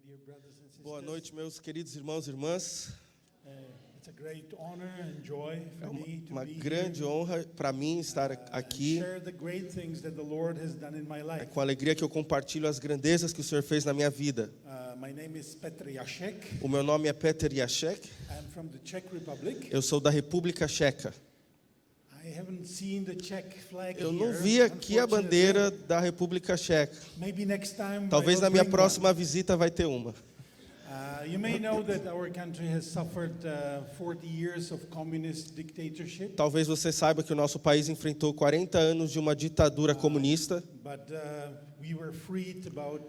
dear brothers and sisters. Boa noite, meus queridos irmãos e irmãs. It's a great honor and joy É for me to uma be grande here honra para mim estar and aqui. share the great things that the Lord has done in my É life. com alegria que eu compartilho as grandezas que o Senhor fez na minha vida. My name is Petr Jacek. O meu nome é Petr Jacek. I'm from the Czech Republic. Eu sou da República Checa. I haven't seen the Czech flag Eu não here, vi aqui a bandeira unfortunately. da República Checa. Maybe next time Talvez I na will minha bring próxima visita vai ter uma. You may know that our country has suffered 40 years of communist dictatorship. Talvez você saiba que o nosso país enfrentou 40 anos de uma ditadura comunista, But we were freed about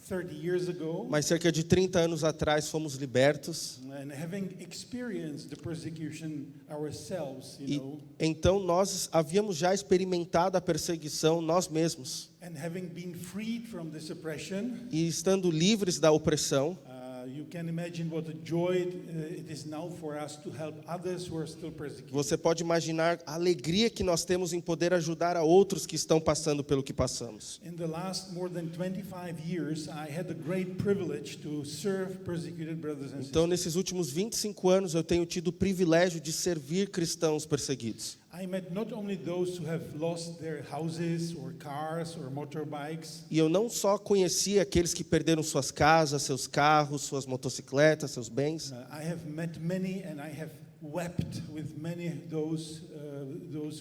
30 years ago. mas cerca de 30 anos atrás fomos libertos. And having experienced the persecution ourselves, E então nós havíamos já experimentado a perseguição nós mesmos. and having been freed from this oppression, E estando livres da opressão, you can imagine what a joy it is now for us to help others who are still persecuted. você pode imaginar a alegria que nós temos em poder ajudar a outros que estão passando pelo que passamos. In the last more than 25 years, I had the great privilege to serve persecuted brothers and Então, sisters. nesses últimos 25 anos, eu tenho tido o privilégio de servir cristãos perseguidos. I met not only those who have lost their houses or cars or motorbikes, E eu não só conheci aqueles que perderam suas casas, seus carros, suas motocicletas, seus bens, I have met many and I have wept with many those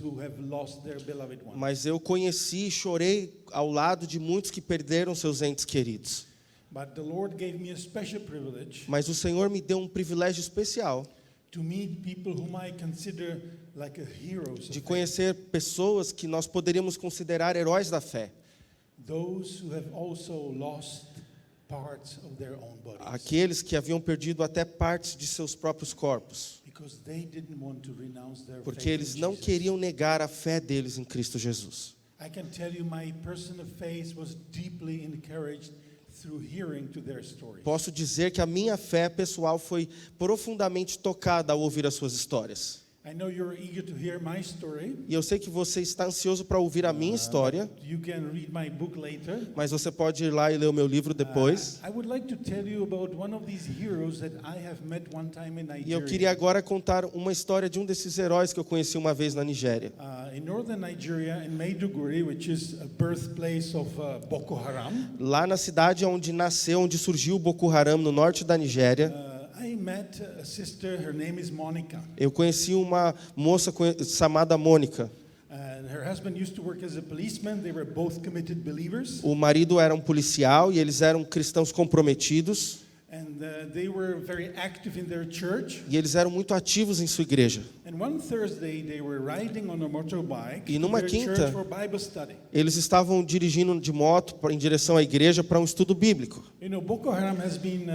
who have lost their beloved ones. mas eu conheci e chorei ao lado de muitos que perderam seus entes queridos. But the Lord gave me a special privilege Mas o Senhor me deu um privilégio especial to meet people whom I consider like a heroes of de faith. conhecer pessoas que nós poderíamos considerar heróis da fé. Those who have also lost parts of their own bodies Aqueles que haviam perdido até partes de seus próprios corpos, because they didn't want to renounce their porque faith eles in não Jesus. queriam negar a fé deles em Cristo Jesus. I can tell you my personal faith was deeply encouraged through hearing to their stories. Posso dizer que a minha fé pessoal foi profundamente tocada ao ouvir as suas histórias. I know you're eager to hear my story. E eu sei que você está ansioso para ouvir a minha história, You can read my book later. mas você pode ir lá e ler o meu livro depois. I would like to tell you about one of these heroes that I have met one time in E eu Nigeria. queria agora contar uma história de um desses heróis que eu conheci uma vez na Nigéria. In northern Nigeria, in Maiduguri, which is a birthplace of Boko Haram, Lá na cidade onde nasceu, onde surgiu o Boko Haram, no norte da Nigéria, I met a sister, her name is Monica. eu conheci uma moça chamada Mônica. And her husband used to work as a policeman. They were both committed believers. O marido era um policial e eles eram cristãos comprometidos. And they were very active in their church. E eles eram muito ativos em sua igreja. And one Thursday, they were riding on a motorbike E to numa their quinta- church for Bible study. Eles estavam dirigindo de moto em direção à igreja para um estudo bíblico. You know, Boko Haram has been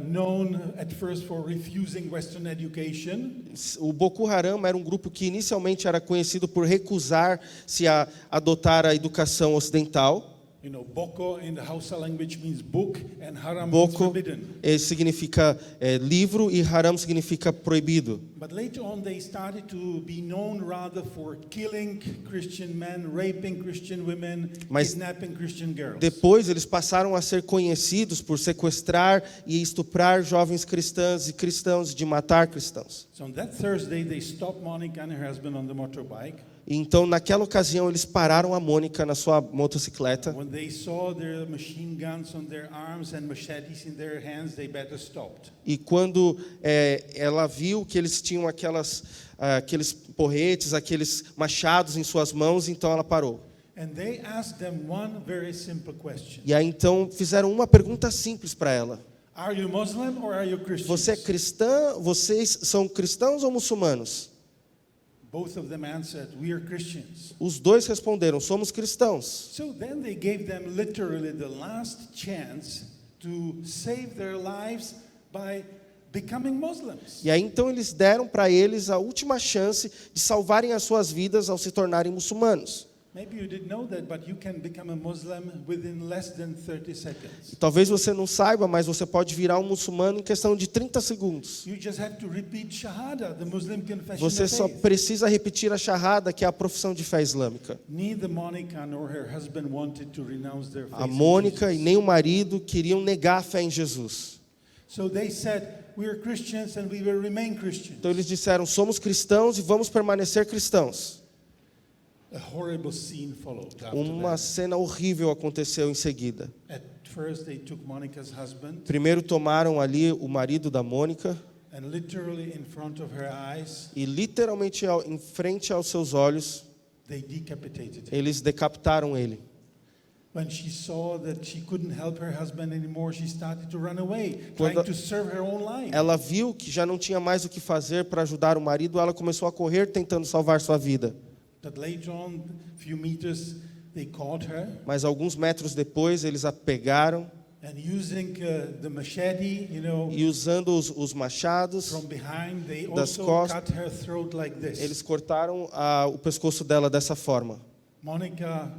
known at first for refusing Western education. O Boko Haram era um grupo que inicialmente era conhecido por recusar-se a adotar a educação ocidental. You know, Boko in the Hausa language means book, and Haram means Boko forbidden. significa livro e Haram significa proibido. But later on, they started to be known rather for killing Christian men, raping Christian women, Mas kidnapping Christian girls. Depois eles passaram a ser conhecidos por sequestrar e estuprar jovens cristãs e cristãos, de matar cristãos. So on that Thursday, they stopped Monica and her husband on the motorbike. Então, naquela ocasião, eles pararam a Mônica na sua motocicleta. When they saw their machine guns on their arms and machetes in their hands, they better stopped. E quando ela viu que eles tinham aqueles porretes, aqueles machados em suas mãos, então ela parou. And they asked them one very simple question. E aí então fizeram uma pergunta simples para ela: Are you Muslim or are you Christian? você é cristã? Vocês são cristãos ou muçulmanos? Both of them answered, we are Christians. Os dois responderam: somos cristãos. So then they gave them literally the last chance to save their lives by becoming Muslims. E aí então eles deram para eles a última chance de salvarem as suas vidas ao se tornarem muçulmanos. Maybe you didn't know that, but you can become a Muslim within less than 30 seconds. Talvez você não saiba, mas você pode virar um muçulmano em questão de 30 segundos. You just have to repeat Shahada, the Muslim confession Você of só faith. precisa repetir a Shahada, que é a profissão de fé islâmica. Neither Monica nor her husband wanted to renounce their faith A in Mônica e Jesus. nem o marido queriam negar a fé em Jesus. So they said, we are Christians and we will remain Christians. Então eles disseram, somos cristãos e vamos permanecer cristãos. A horrible scene followed after Uma that. cena horrível aconteceu em seguida. At first they took Monica's husband Primeiro tomaram ali o marido da Mônica and literally in front of her eyes, e literalmente em frente aos seus olhos, they decapitated him. eles decapitaram ele. When she saw that she couldn't help her husband anymore, she started to run away, Quando trying to serve her own life. ela viu que já não tinha mais o que fazer para ajudar o marido, ela começou a correr tentando salvar sua vida. But later on, a few meters, they caught her Mas alguns metros depois, eles a pegaram and using the machete, e usando os machados, from behind, they das also costas, cut her throat like this. eles cortaram o pescoço dela dessa forma. Monica,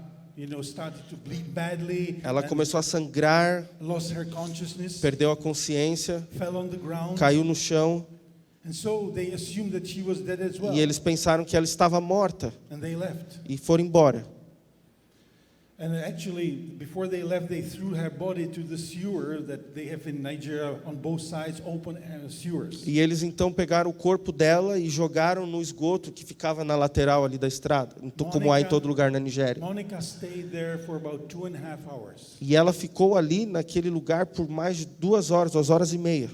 started to bleed badly. Ela and começou a sangrar, lost her consciousness, perdeu a consciência, fell on the ground, caiu no chão and so they assumed that she was dead as well, e eles pensaram que ela estava morta and they left. e foram embora. And actually, before they left, they threw her body to the sewer that they have in Nigeria on both sides, open sewers. E eles então pegaram o corpo dela e jogaram no esgoto que ficava na lateral ali da estrada, como há em todo lugar na Nigéria. Monica stayed there for about 2.5 hours E ela ficou ali naquele lugar por mais de 2 horas, 2 horas e meia,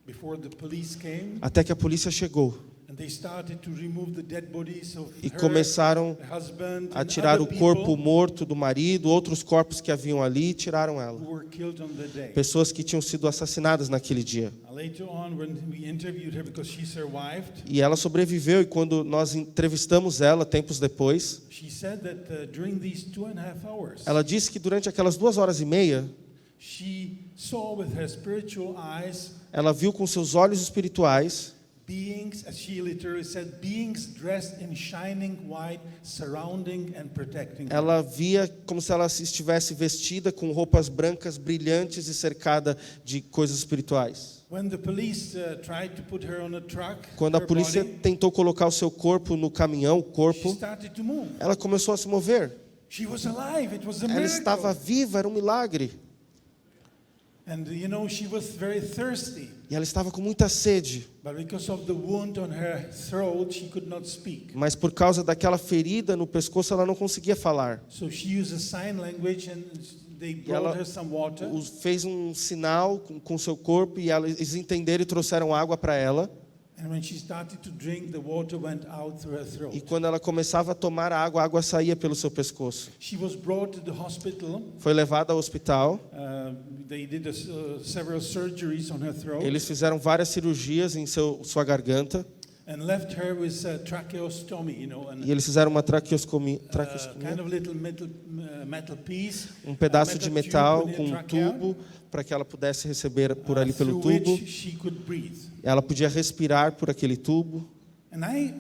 before the police came, até que a polícia chegou and they started to remove the dead bodies of e her começaram husband a and tirar o other corpo people morto do marido, outros corpos que haviam ali, e tiraram ela. who were killed on the day. Pessoas que tinham sido assassinadas naquele dia. Later on, when we interviewed her, because she survived, E ela sobreviveu, e quando nós entrevistamos ela, tempos depois, she said that during these 2.5 hours, ela disse que durante aquelas 2 horas e meia, she saw with her spiritual eyes ela viu com seus olhos espirituais beings, as she literally said, beings dressed in shining white, surrounding and protecting her. ela via como se ela estivesse vestida com roupas brancas brilhantes e cercada de coisas espirituais. When the police tried to put her on a truck, Quando a her polícia body, tentou colocar o seu corpo no caminhão, o she corpo, started to move. ela começou a se mover. She was alive. It was a Ela estava miracle. viva, era um milagre. And she was very thirsty. E ela estava com muita sede. But because of the wound on her throat, she could not speak. Mas por causa daquela ferida no pescoço, ela não conseguia falar. So she used a sign language and they E ela brought her some water. fez um sinal com seu corpo e eles entenderam e trouxeram água para ela. And when she started to drink, the water went out through her throat. E quando ela começava a tomar a água saía pelo seu pescoço. She was brought to the hospital. Foi levada ao hospital. They did several surgeries on her throat Eles fizeram várias cirurgias em sua garganta. and left her with tracheostomy, E eles fizeram uma traqueoscomia, kind of little metal piece, um pedaço de metal metal tube in com her um trachea, tubo para que ela pudesse receber por ali pelo through tubo. which she could breathe. Ela podia respirar por aquele tubo. And I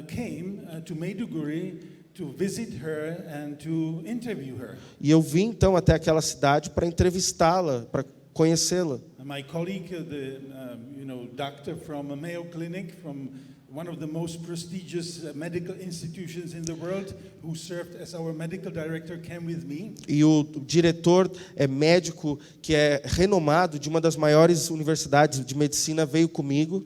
came to Maiduguri to visit her and to interview her. E eu vim então até aquela cidade para entrevistá-la, para conhecê-la. My colleague, the doctor from a Mayo Clinic, from one of the most prestigious medical institutions in the world, who served as our medical director, came with me. E o diretor médico que é renomado de uma das maiores universidades de medicina veio comigo.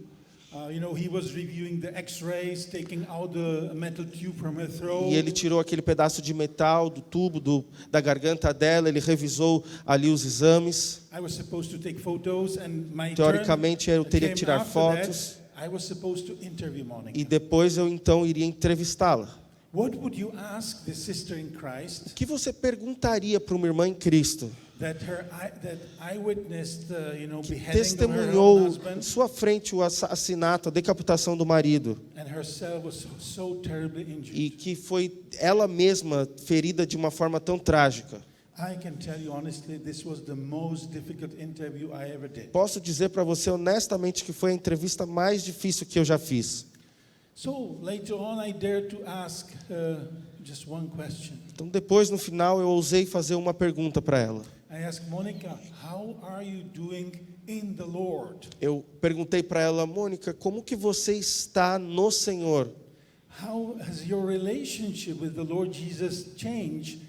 He was reviewing the X-rays, taking out the metal tube from her throat. E ele tirou aquele pedaço de metal do tubo da garganta dela, ele revisou ali os exames. I was supposed to take photos, and my Teoricamente eu turn teria que came tirar after fotos. that. I was supposed to interview Monica. E depois eu então iria entrevistá-la. What would you ask the sister in Christ O que você perguntaria para uma irmã em Cristo that I witnessed, beheading of her testemunhou em husband, sua frente o assassinato, a decapitação do marido, and herself was so terribly injured? e que foi ela mesma ferida de uma forma tão trágica? I can tell you honestly, this was the most difficult interview I ever did. Posso dizer para você honestamente que foi a entrevista mais difícil que eu já fiz. So later on, I dared to ask just one question. Então depois, no final, eu ousei fazer uma pergunta para ela. I asked Monica, how are you doing in the Lord? Eu perguntei para ela, Mônica, como que você está no Senhor? How has your relationship with the Lord Jesus changed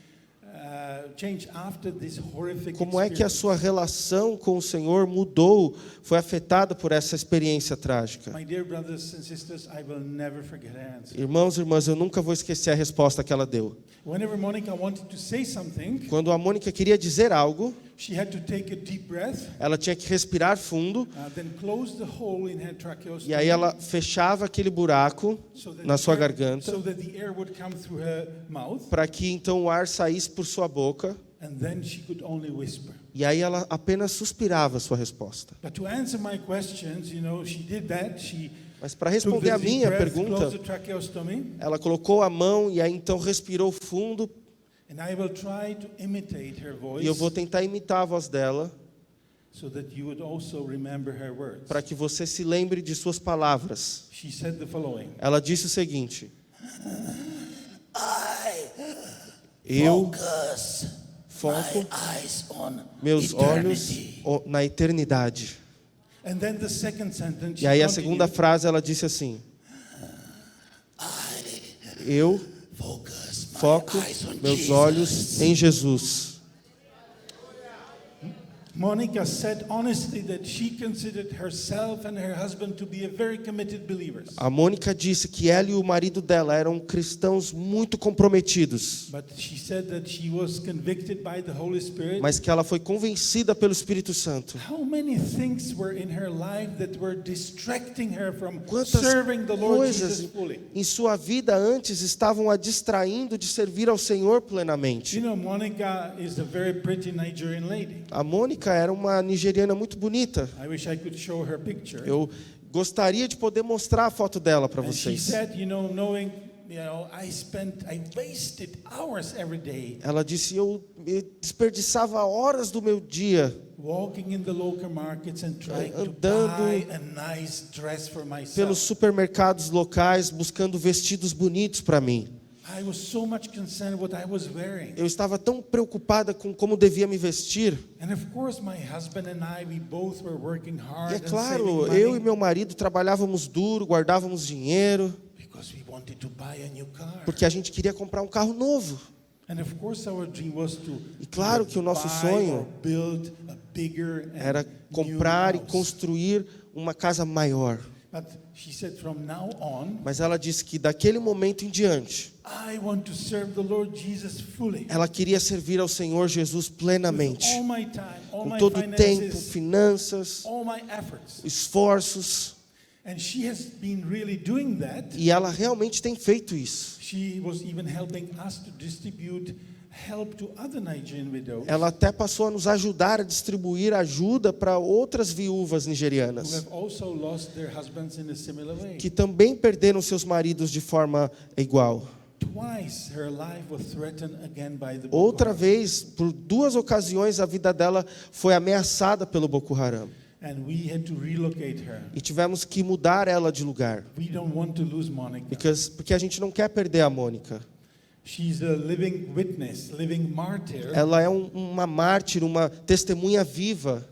after this horrific Como é que a experience? sua relação com o Senhor mudou, foi afetada por essa experiência trágica? My dear brothers and sisters, I will never forget her answer. Irmãos e irmãs, eu nunca vou esquecer a resposta que ela deu. Whenever Monica wanted to say something, Quando a Mônica queria dizer algo, she had to take a deep breath, ela tinha que respirar fundo, then close the hole in her tracheostomy, e aí ela fechava aquele buraco na sua garganta, so that the air would come through her mouth, para que então o ar saísse por sua boca, and then she could only whisper. e aí ela apenas suspirava a sua resposta. But to answer my questions, she did that. She Mas para took responder the a deep minha breath, pergunta, closed the tracheostomy, ela colocou a mão e aí então respirou fundo, and I will try to imitate her voice, e eu vou tentar imitar a voz dela, so that you would also remember her words. para que você se lembre de suas palavras. She said the following: Ela disse o seguinte: eu foco eyes on meus olhos na eternidade. And then the second sentence, E aí a she segunda continued, frase ela disse assim: eu focus my foco eyes on meus Jesus. olhos em Jesus. Monica said honestly that she considered herself and her husband to be a very committed believers. A Mônica disse que ela e o marido dela eram cristãos muito comprometidos, But she said that she was convicted by the Holy Spirit. mas que ela foi convencida pelo Espírito Santo. How many things were in her life that were distracting her from Quantas serving the Lord coisas Jesus fully? em sua vida antes estavam a distraindo de servir ao Senhor plenamente. Monica is a very pretty Nigerian lady. A Mônica era uma nigeriana muito bonita. I wish I could show her picture. Eu gostaria de poder mostrar a foto dela para And she vocês. said, knowing, I wasted hours every day Ela disse, eu desperdiçava horas do meu dia walking in the local markets and trying to andando buy a nice dress for myself. pelos supermercados locais buscando vestidos bonitos para mim. I was so much concerned what I was wearing. Eu estava tão preocupada com como devia me vestir. And of course my husband and I, we both were working hard E é and claro, saving money eu e meu marido trabalhávamos duro, guardávamos dinheiro, because we wanted to buy a new car. porque a gente queria comprar um carro novo. And of course our dream was to E claro que o nosso buy sonho or build a bigger and era new comprar e house. construir uma casa maior. But she said from now on, Mas ela disse que daquele momento em diante, I want to serve the Lord Jesus fully. ela queria servir ao Senhor Jesus With plenamente, all my time, all com my todo o tempo, finances, finanças, all my efforts. esforços, And she has been really doing that. e ela realmente tem feito isso. She was even helping us to distribute help to other Nigerian widows Ela até passou a nos ajudar a distribuir ajuda para outras viúvas who nigerianas, have also lost their husbands in a similar way. que também perderam seus maridos de forma igual. Twice her life was threatened again by the Boko Outra Haram. vez, por 2 ocasiões, a vida dela foi ameaçada pelo Boko Haram. And we had to relocate her. E tivemos que mudar ela de lugar, We don't want to lose Monica. porque a gente não quer perder a Mônica. She's a living witness, living martyr. Ela é uma mártir, uma testemunha viva.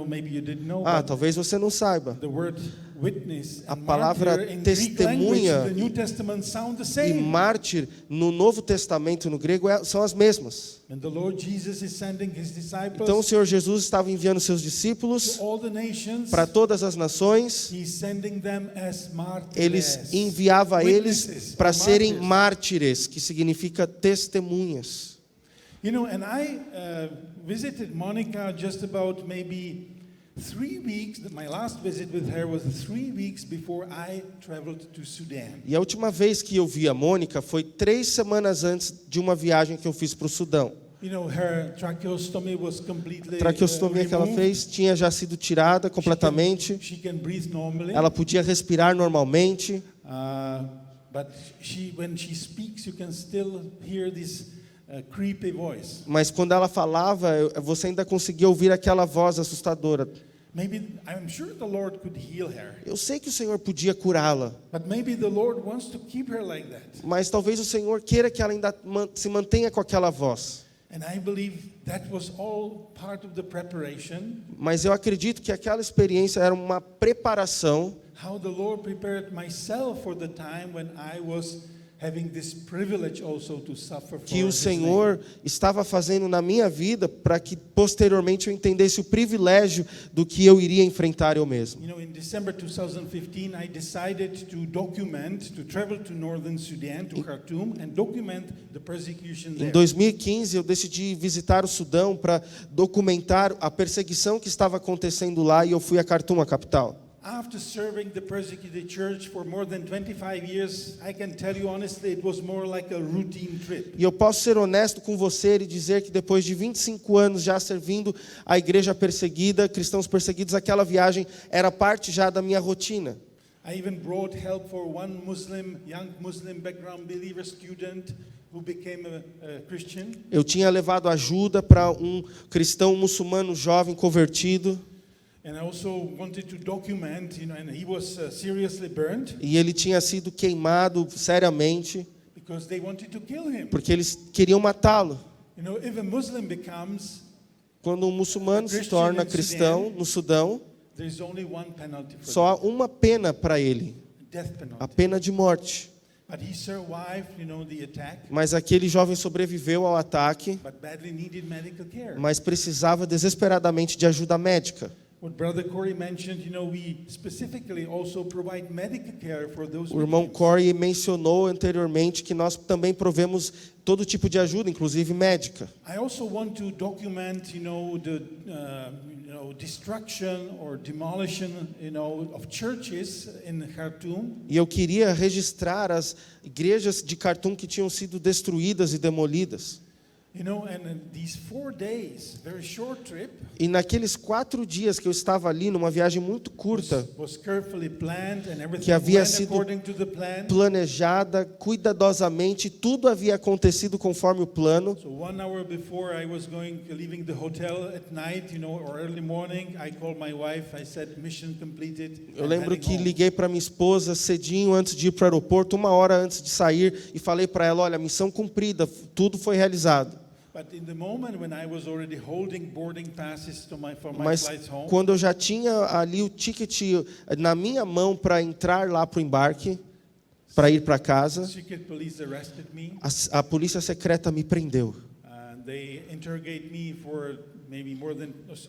Maybe you didn't know, but Talvez você não saiba. the word witness A and palavra martyr in Greek testemunha language, the New Testament sound the E same. mártir, no Novo Testamento, no grego, são as mesmas. And the Lord Jesus is sending his disciples Então o Senhor Jesus estava enviando seus discípulos to all the nations. para todas as nações. He's sending them as Eles martyrs. enviava Witnesses, eles para or serem martyrs. mártires, que significa testemunhas. And I visited Monica just about maybe 3 weeks. My last visit with her was 3 weeks before I traveled to Sudan. E a última vez que eu vi a Mônica foi 3 semanas antes de uma viagem que eu fiz para o Sudão. Her tracheostomy was completely A traqueostomia que ela removed. fez tinha já sido tirada completamente. She can breathe normally. Ela podia respirar normalmente. But when she speaks, you can still hear this creepy voice. Mas quando ela falava, você ainda conseguia ouvir aquela voz assustadora. Maybe, I'm sure the Lord could heal her. Eu sei que o Senhor podia curá-la, But maybe the Lord wants to keep her like that. mas talvez o Senhor queira que ela ainda se mantenha com aquela voz. And I believe that was all part of the preparation, Mas eu acredito que aquela experiência era uma preparação how the Lord prepared myself for the time when I was having this privilege also to suffer for que o His Senhor estava fazendo na minha vida para que posteriormente eu entendesse o privilégio do que eu iria enfrentar eu mesmo. name. You know, in December 2015, I decided to travel to northern Sudan, to Khartoum, and document the persecution Em there. 2015 eu decidi visitar o Sudão para documentar a perseguição que estava acontecendo lá e eu fui a Khartoum, a capital. After serving the persecuted church for more than 25 years, I can tell you honestly, it was more like a routine trip. E eu posso ser honesto com você e dizer que depois de 25 anos já servindo a igreja perseguida, cristãos perseguidos, aquela viagem era parte já da minha rotina. I even brought help for one young Muslim background believer student who became a Christian. Eu tinha levado ajuda para um cristão muçulmano jovem convertido. And I also wanted to document, and he was seriously burned E ele tinha sido queimado seriamente, because they wanted to kill him. porque eles queriam matá-lo. You know, if a Muslim becomes, Quando um muçulmano se torna cristão no Sudão, there's only one penalty for só há uma pena para ele, death a penalty. pena de morte. But he survived, the attack, Mas aquele jovem sobreviveu ao ataque, but badly needed medical care. mas precisava desesperadamente de ajuda médica. What Brother Corey mentioned, we specifically also provide medical care for those O irmão victims. Corey mencionou anteriormente que nós também provemos todo tipo de ajuda, inclusive médica. I also want to document, the destruction or demolition, of churches in Khartoum. E eu queria registrar as igrejas de Khartoum que tinham sido destruídas e demolidas. And in these 4 days, very short trip, E naqueles 4 dias que eu estava ali, numa viagem muito curta, was carefully planned and everything que havia went sido according to the plan. planejada, cuidadosamente, tudo havia acontecido conforme o plano. So 1 hour before I was leaving the hotel at night, or early morning, I called my wife. I said, "Mission completed." Eu I'm lembro heading que home." liguei para minha esposa cedinho antes de ir para o aeroporto, 1 hora antes de sair, e falei para ela, olha, missão cumprida, tudo foi realizado. But in the moment when I was already holding boarding passes for my Mas flights home, quando eu já tinha ali o ticket na minha mão para entrar lá para o embarque, para ir para casa, secret police arrested me. a polícia secreta me prendeu. They interrogate me for maybe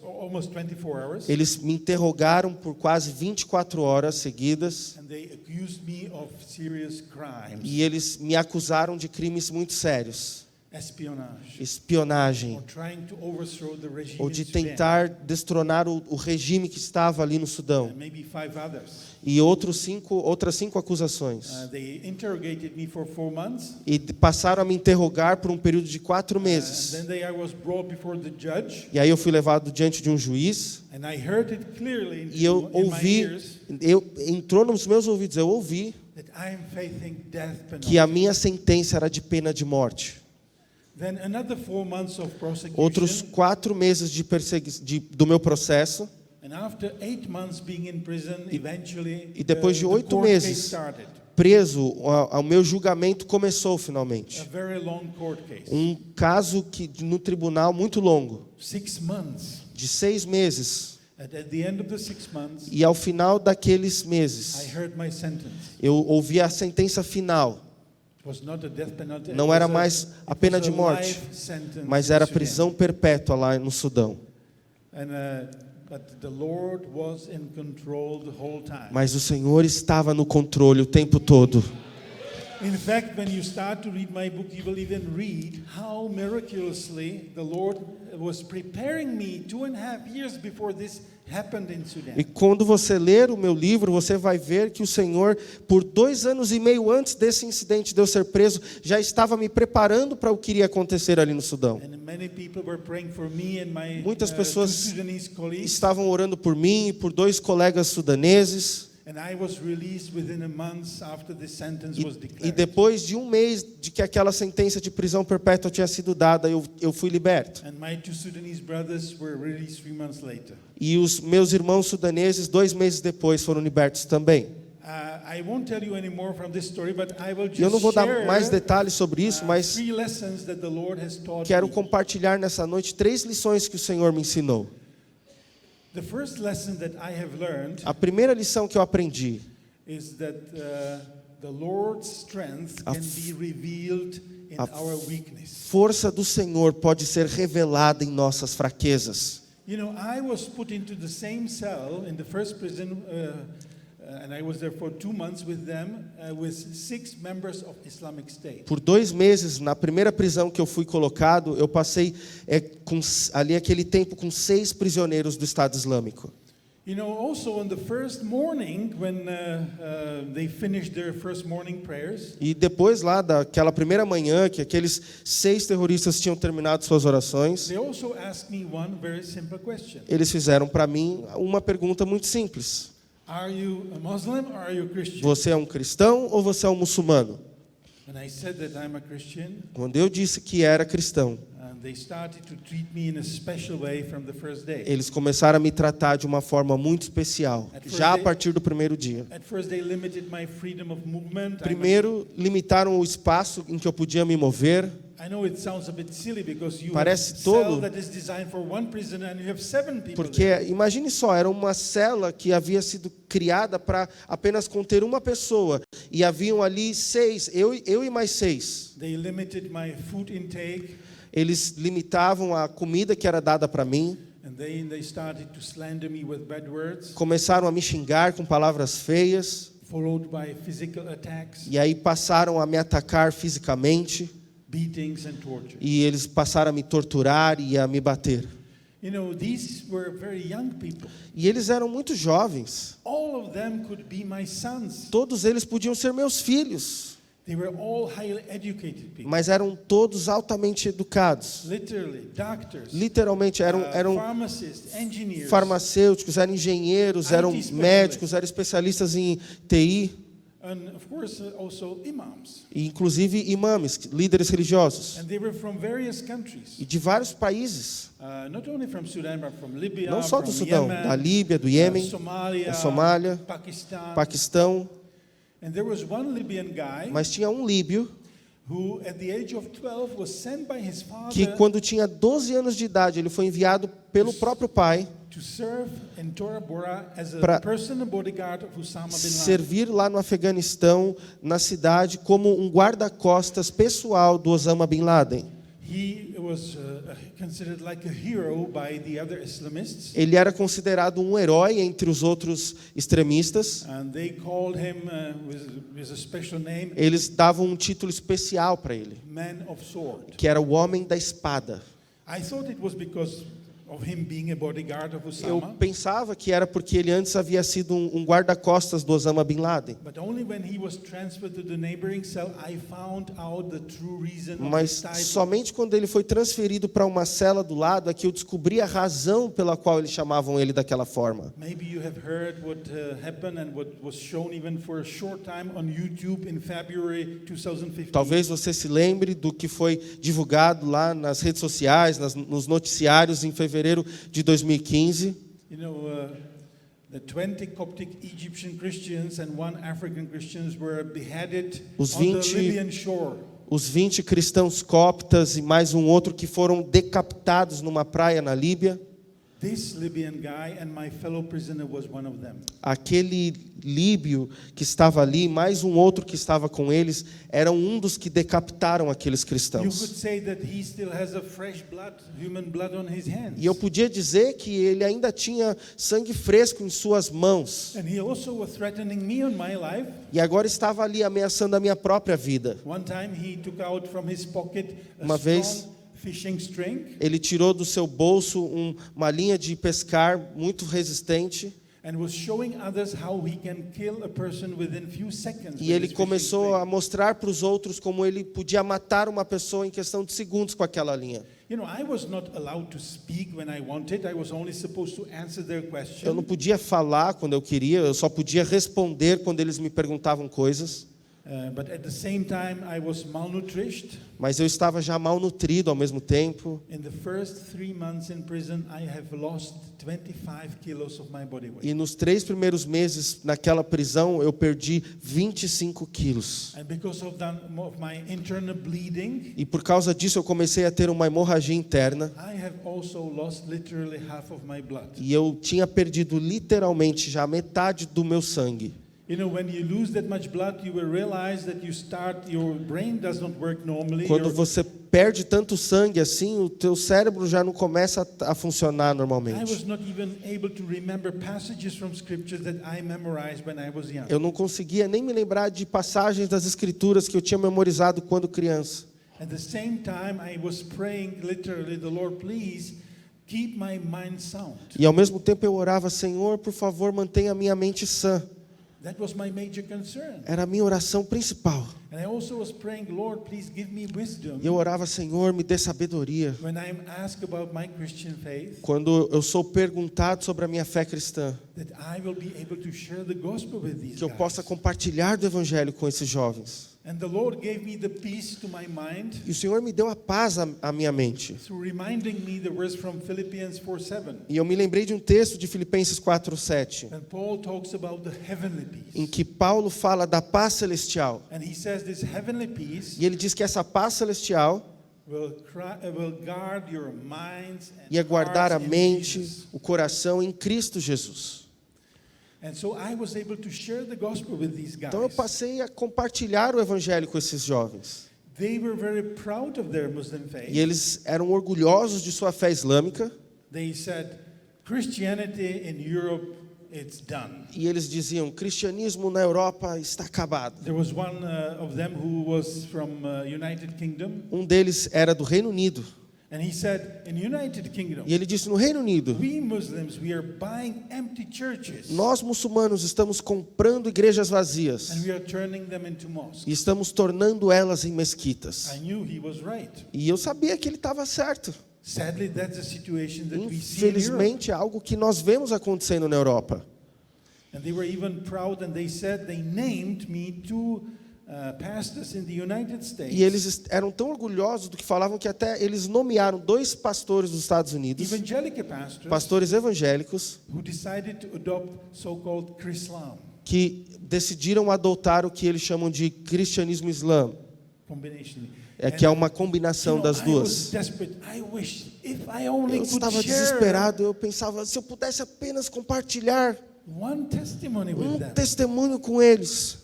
almost 24 hours. Eles me interrogaram por quase 24 horas seguidas And they accused me of serious crimes, e eles me acusaram de crimes muito sérios, espionage, espionagem, or trying to overthrow the regime ou in de Sudan, tentar destronar o regime que estava ali no Sudão. and maybe 5 others. E outras 5 acusações. They interrogated me for 4 months. E passaram a me interrogar por um período de 4 And meses. then I was brought before the judge, E aí eu fui levado diante de um juiz and I heard it clearly e eu in my ouvi, ears entrou nos meus ouvidos, eu ouvi that I am facing death que a penalty. minha sentença era de pena de morte. Then another 4 months of prosecution. Outros 4 meses do meu processo. And after 8 months being in prison, eventually E depois de the 8 court case meses started. preso, o meu julgamento começou A finalmente. very long court case. Um caso que no tribunal muito longo, 6 months. de 6 meses. At the end of the 6 months, E ao final daqueles I meses, heard my sentence. eu ouvi a sentença final. It was not a death penalty. Não era mais a pena de morte, mas era prisão perpétua lá no Sudão. But the Lord was in control the whole time. Mas o Senhor estava no controle o tempo todo. In fact, when you start to read my book, you will even read how miraculously the Lord was preparing me 2.5 years before this happened in Sudan. E quando você ler o meu livro, você vai ver que o Senhor, por 2 anos e meio antes desse incidente de eu ser preso, já estava me preparando para o que iria acontecer ali no Sudão. And many people were praying for me and my Muitas two pessoas Sudanese colleagues. estavam orando por mim e por 2 colegas sudaneses. and I was released within a month after the sentence was E declared. depois de um mês de que aquela sentença de prisão perpétua tinha sido dada, eu fui liberto. And my 2 Sudanese brothers were released 3 months later. E os meus irmãos sudaneses, 2 meses depois, foram libertos também. I won't tell you any more from this story, but I will E eu não just vou dar share mais detalhes sobre isso, mas 3 lessons that the Lord has taught quero me. compartilhar nessa noite 3 lições que o Senhor me ensinou. The first lesson that I have learned A primeira lição que eu aprendi, is that the Lord's strength can be revealed in our weakness. força do Senhor pode ser revelada em nossas fraquezas. You know, I was put into the same cell in the first prison, and I was there for 2 months with them, with 6 members of Islamic State. Por 2 meses, na primeira prisão que eu fui colocado, eu passei ali aquele tempo com 6 prisioneiros do Estado Islâmico. You know, also on the first morning, when they finished their first morning prayers, E depois lá daquela primeira manhã, que aqueles 6 terroristas tinham terminado suas orações, they also asked me one very simple question. eles fizeram para mim uma pergunta muito simples: Are you a Muslim or are you a Christian? você é um cristão ou você é um muçulmano? And I said that I'm a Christian, Quando eu disse que era cristão, they started to treat me in a special way from the first day. eles começaram a me tratar de uma forma muito especial, já a partir do primeiro dia. At first they limited my freedom of movement. Primeiro, limitaram o espaço em que eu podia me mover. I know it sounds a bit silly because you have a Parece cell tolo. that is designed for one prisoner and you have 7 people Porque, there. imagine só, era uma cela que havia sido criada para apenas conter uma pessoa. E haviam ali 6, eu e mais 6. They limited my food intake, Eles limitavam a comida que era dada para mim. and they started to slander me with bad words, Começaram a me xingar com palavras feias. followed by physical attacks, E aí passaram a me atacar fisicamente. beatings and torture. E eles passaram a me torturar e a me bater. You know, these were very young people. E eles eram muito jovens. All of them could be my sons. Todos eles podiam ser meus filhos. They were all highly educated people. Mas eram todos altamente educados. Literally, doctors, Literalmente eram pharmacists, engineers, farmacêuticos, eram engenheiros, eram IT médicos, eram especialistas em TI, and of course also imams. e inclusive imãs, líderes religiosos, And they were from various countries. e de vários países, Not only from Sudan, but from Libya, não só from do Sudão, Yemen, da Líbia, do Iêmen, Somalia, da Somália, Pakistan. Paquistão. And there was one Libyan guy Mas tinha um líbio who, at the age of 12, was sent by his que, father quando tinha 12 anos de idade, ele foi enviado pelo próprio pai to serve in Tora Bora as a Pra personal bodyguard of Osama bin Laden. servir lá no Afeganistão, na cidade, como um guarda-costas pessoal do Osama Bin Laden. He was considered like a hero by the other Islamists, Ele era considerado um herói entre os outros extremistas. and they called him with a special name, Eles davam um título especial para ele, Man of Sword. que era o Homem da Espada. I thought it was because of him being a bodyguard of Eu Osama, pensava que era porque ele antes havia sido um guarda-costas do Osama Bin Laden. but only when he was transferred to the neighboring cell, I found out the true reason of his Mas title. somente quando ele foi transferido para uma cela do lado é que eu descobri a razão pela qual eles chamavam ele daquela forma. Maybe you have heard what happened and what was shown even for a short time on YouTube in February 2015. Talvez você se lembre do que foi divulgado lá nas redes sociais, nos noticiários em fevereiro de 2015. You know, the 20 Coptic Egyptian Christians and 1 African Christians were beheaded Os on the 20 Libyan shore. Os 20 cristãos coptas e mais um outro que foram decapitados numa praia na Líbia. This Libyan guy and my fellow prisoner was one of them. Aquele líbio que estava ali, mais um outro que estava com eles, eram um dos que decapitaram aqueles You could cristãos. say that he still has a fresh blood, human blood on his hands. E eu podia dizer que ele ainda tinha sangue fresco em suas mãos. And he also was threatening me on my life. E agora estava ali ameaçando a minha própria vida. One time he took out from his pocket a Uma vez, strong fishing string ele tirou do seu bolso uma linha de pescar muito resistente. and was showing others how he can kill a person within few seconds. E with ele his fishing começou string. a mostrar para os outros como ele podia matar uma pessoa em questão de segundos com aquela linha. You know, I was not allowed to speak when I wanted. I was only supposed to answer their question. Eu não podia falar quando eu queria, eu só podia responder quando eles me perguntavam coisas. But at the same time, I was malnourished. Mas eu estava já malnutrido ao mesmo tempo. In the first 3 months in prison, I have lost 25 kilos of my body weight. E nos 3 primeiros meses naquela prisão, eu perdi 25 quilos. And because of my internal bleeding, E por causa disso, eu comecei a ter uma hemorragia interna. I have also lost literally half of my blood. E eu tinha perdido literalmente já metade do meu sangue. You know, when you lose that much blood, you will realize that your brain does not work normally. Quando você perde tanto sangue assim, o teu cérebro já não começa a funcionar I normalmente. was not even able to remember passages from scriptures that I memorized when I was young. Eu não conseguia nem me lembrar de passagens das escrituras que eu tinha memorizado quando criança. At the same time, I was praying literally, the Lord, please keep my mind sound. E ao mesmo tempo eu orava, Senhor, por favor, mantenha a minha mente sã. That was my major concern. Era a minha oração principal. And I also was praying, Lord, please give me wisdom. E eu orava, Senhor, me dê sabedoria. When I'm asked about my Christian faith, Quando eu sou perguntado sobre a minha fé cristã, that I will be able to share the gospel with these que eu guys. possa compartilhar do evangelho com esses jovens. And the Lord gave me the peace to my mind E o Senhor me deu a paz à minha mente. through reminding me the verse from Philippians 4:7. E eu me lembrei de um texto de Filipenses 4:7, And Paul talks about the heavenly peace. em que Paulo fala da paz celestial. And he says this heavenly peace E ele diz que essa paz celestial will guard your minds ia and guardar a hearts in mente, Jesus. o coração em Cristo Jesus. And so I was able to share the gospel with these guys. Então eu passei a compartilhar o evangelho com esses jovens. They were very proud of their Muslim faith. E eles eram orgulhosos de sua fé islâmica. They said, Christianity in Europe, it's done. E eles diziam, cristianismo na Europa está acabado. There was one of them who was from United Kingdom, Um deles era do Reino Unido. and he said, in United Kingdom, E ele disse, no Reino Unido, we Muslims, we are buying empty churches, nós muçulmanos estamos comprando igrejas vazias. and we are turning them into mosques. E estamos tornando elas em mesquitas. I knew he was right. E eu sabia que ele estava certo. Sadly, that's a situation that we see in Europe. Infelizmente, é algo que nós vemos acontecendo na Europa. And they were even proud, and they said they named me two pastors in the United States. E eles eram tão orgulhosos do que falavam que até eles nomearam 2 pastores dos Estados Unidos, Evangelical pastors pastores evangélicos, who decided to adopt so-called Chrislam que decidiram adotar o que eles chamam de cristianismo islã, combination. que é uma combinação das I was duas. desperate. I wish if I only Eu could estava share desesperado, eu pensava, se eu pudesse apenas compartilhar one testimony with them. testemunho com eles.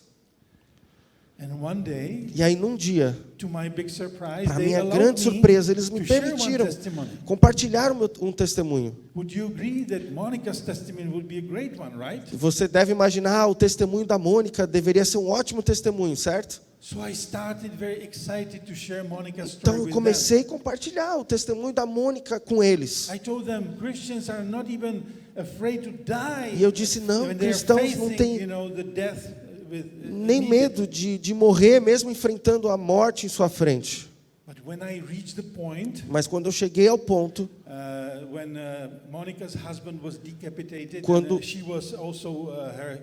And one day, E aí, num dia, to my big surprise, para they minha allowed grande me surpresa, eles me to share one permitiram testimony. compartilhar um testemunho. Would you agree that Monica's testimony would be a great one, right? Você deve imaginar, o testemunho da Mônica deveria ser um ótimo testemunho, certo? So I started very excited to share Monica's Então story eu with them. comecei a compartilhar o testemunho da Mônica com eles. I told them Christians are not even afraid to die. E eu disse, não, when they are cristãos não facing, têm the death with, nem medo de morrer, mesmo enfrentando a morte em sua frente. But when I reached the point, Mas quando eu cheguei ao ponto, when Monica's husband was decapitated, Quando- and she was also her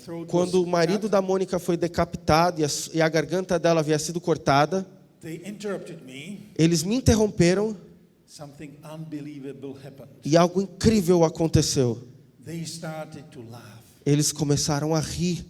throat quando o was marido cut, da Mônica foi decapitado e a garganta dela havia sido cortada, they interrupted me. eles me interromperam Something unbelievable happened. e algo incrível aconteceu. They started to laugh. Eles começaram a rir.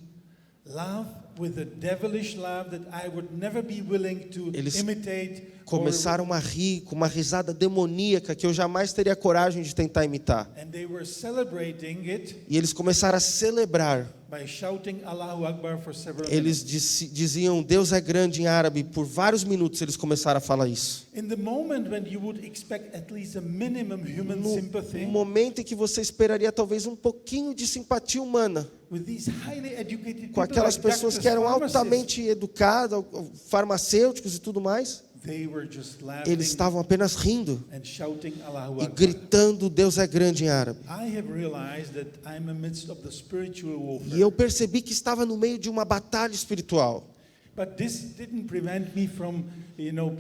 Laugh with a devilish laugh that I would never be willing to Eles imitate. Começaram a rir com uma risada demoníaca que eu jamais teria coragem de tentar imitar. And they were celebrating it E eles começaram a celebrar. by shouting Allahu Akbar for several Eles minutes. diziam Deus é grande em árabe. Por vários minutos eles começaram a falar isso. In the moment when you would expect at least a minimum human sympathy, No momento em que você esperaria talvez um pouquinho de simpatia humana, with these highly educated com people aquelas like pessoas doctors, que eram pharmacists, altamente educadas, farmacêuticos e tudo mais, they were just laughing eles estavam apenas rindo and shouting Allahu e Akbar. gritando Deus é grande em árabe. I have realized that I'm amidst of the spiritual warfare. E eu percebi que estava no meio de uma batalha espiritual. But this didn't prevent me from,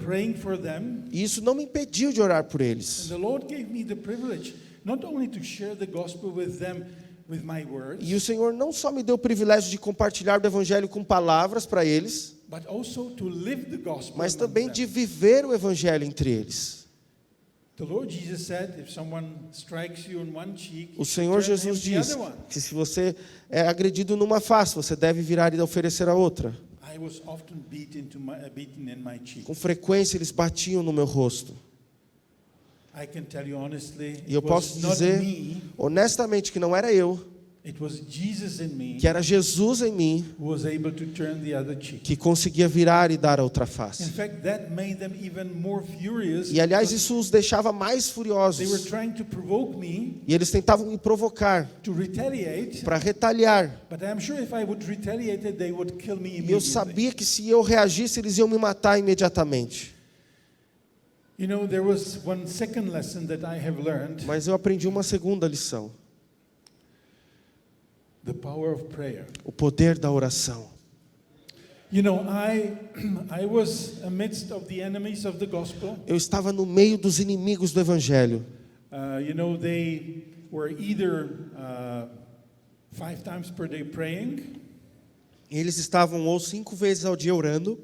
praying for them. E isso não me impediu de orar por And eles. the Lord gave me the privilege not only to share the gospel with them with my words, E o Senhor não só me deu o privilégio de compartilhar o evangelho com palavras para eles, but also to live the gospel. mas among também them. de viver o evangelho entre eles. The Lord Jesus said, if someone strikes you on one cheek, O Senhor turn him Jesus the disse other one. que se você é agredido numa face, você deve virar e oferecer a outra. I was often beaten in my cheek. Com frequência eles batiam no meu rosto. I can tell you honestly, E eu it was posso not dizer me, honestamente que não era eu, it was Jesus in me que era Jesus em mim who was able to turn the other cheek. que conseguia virar e dar a outra In face. fact, that made them even more furious. E aliás, because isso os deixava mais they were furiosos. trying to provoke me E eles tentavam me provocar to retaliate, para retaliar. but I'm sure if I would retaliate, they would kill me E eu immediately. sabia que se eu reagisse, eles iam me matar imediatamente. There was one second lesson that I have learned, Mas eu aprendi uma segunda lição: the power of prayer. o poder da oração. I was amidst of the enemies of the gospel. Eu estava no meio dos inimigos do evangelho. They were either 5 times per day praying, E eles estavam ou 5 vezes ao dia orando,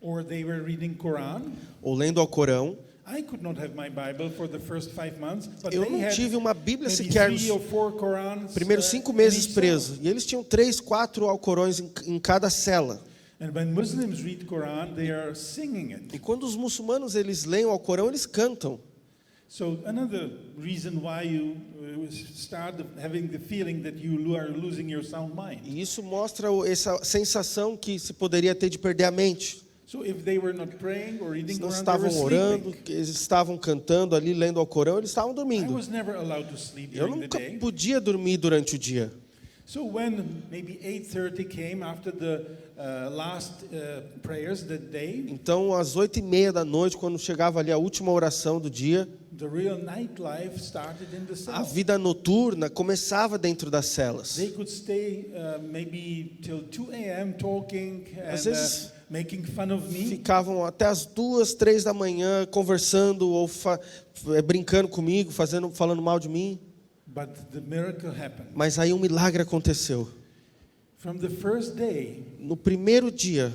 or they were reading Quran. ou lendo ao Corão. I could not have my Bible for the first 5 months, but Eu they não had tive uma Bíblia maybe sequer 3 or nos 4 Qurans. primeiros 5 in meses each preso. cell. E eles tinham 3, 4 alcorões em cada cela. And when Muslims read Quran, they are singing it. E quando os muçulmanos eles leem o Alcorão, eles cantam. So another reason why you start having the feeling that you are losing your sound mind. E isso mostra essa sensação que se poderia ter de perder a mente. So if they were not praying or reading Eles não Quran, they were estavam orando, sleeping. eles estavam cantando ali, lendo o Alcorão, eles estavam I dormindo. was never allowed to sleep Eu during the nunca day. podia dormir durante o dia. So when maybe 8:30 came after the last prayers that day, Então, às 8h30 da noite, quando chegava ali a última oração do dia, the real nightlife started in the a cell. vida noturna começava dentro das celas. They could stay maybe till 2 a.m. talking Às and vezes making fun of me. Ficavam até as 2, 3 da manhã conversando ou brincando comigo, falando mal de mim. But the miracle happened. Mas aí um milagre aconteceu. From the first day, No primeiro dia,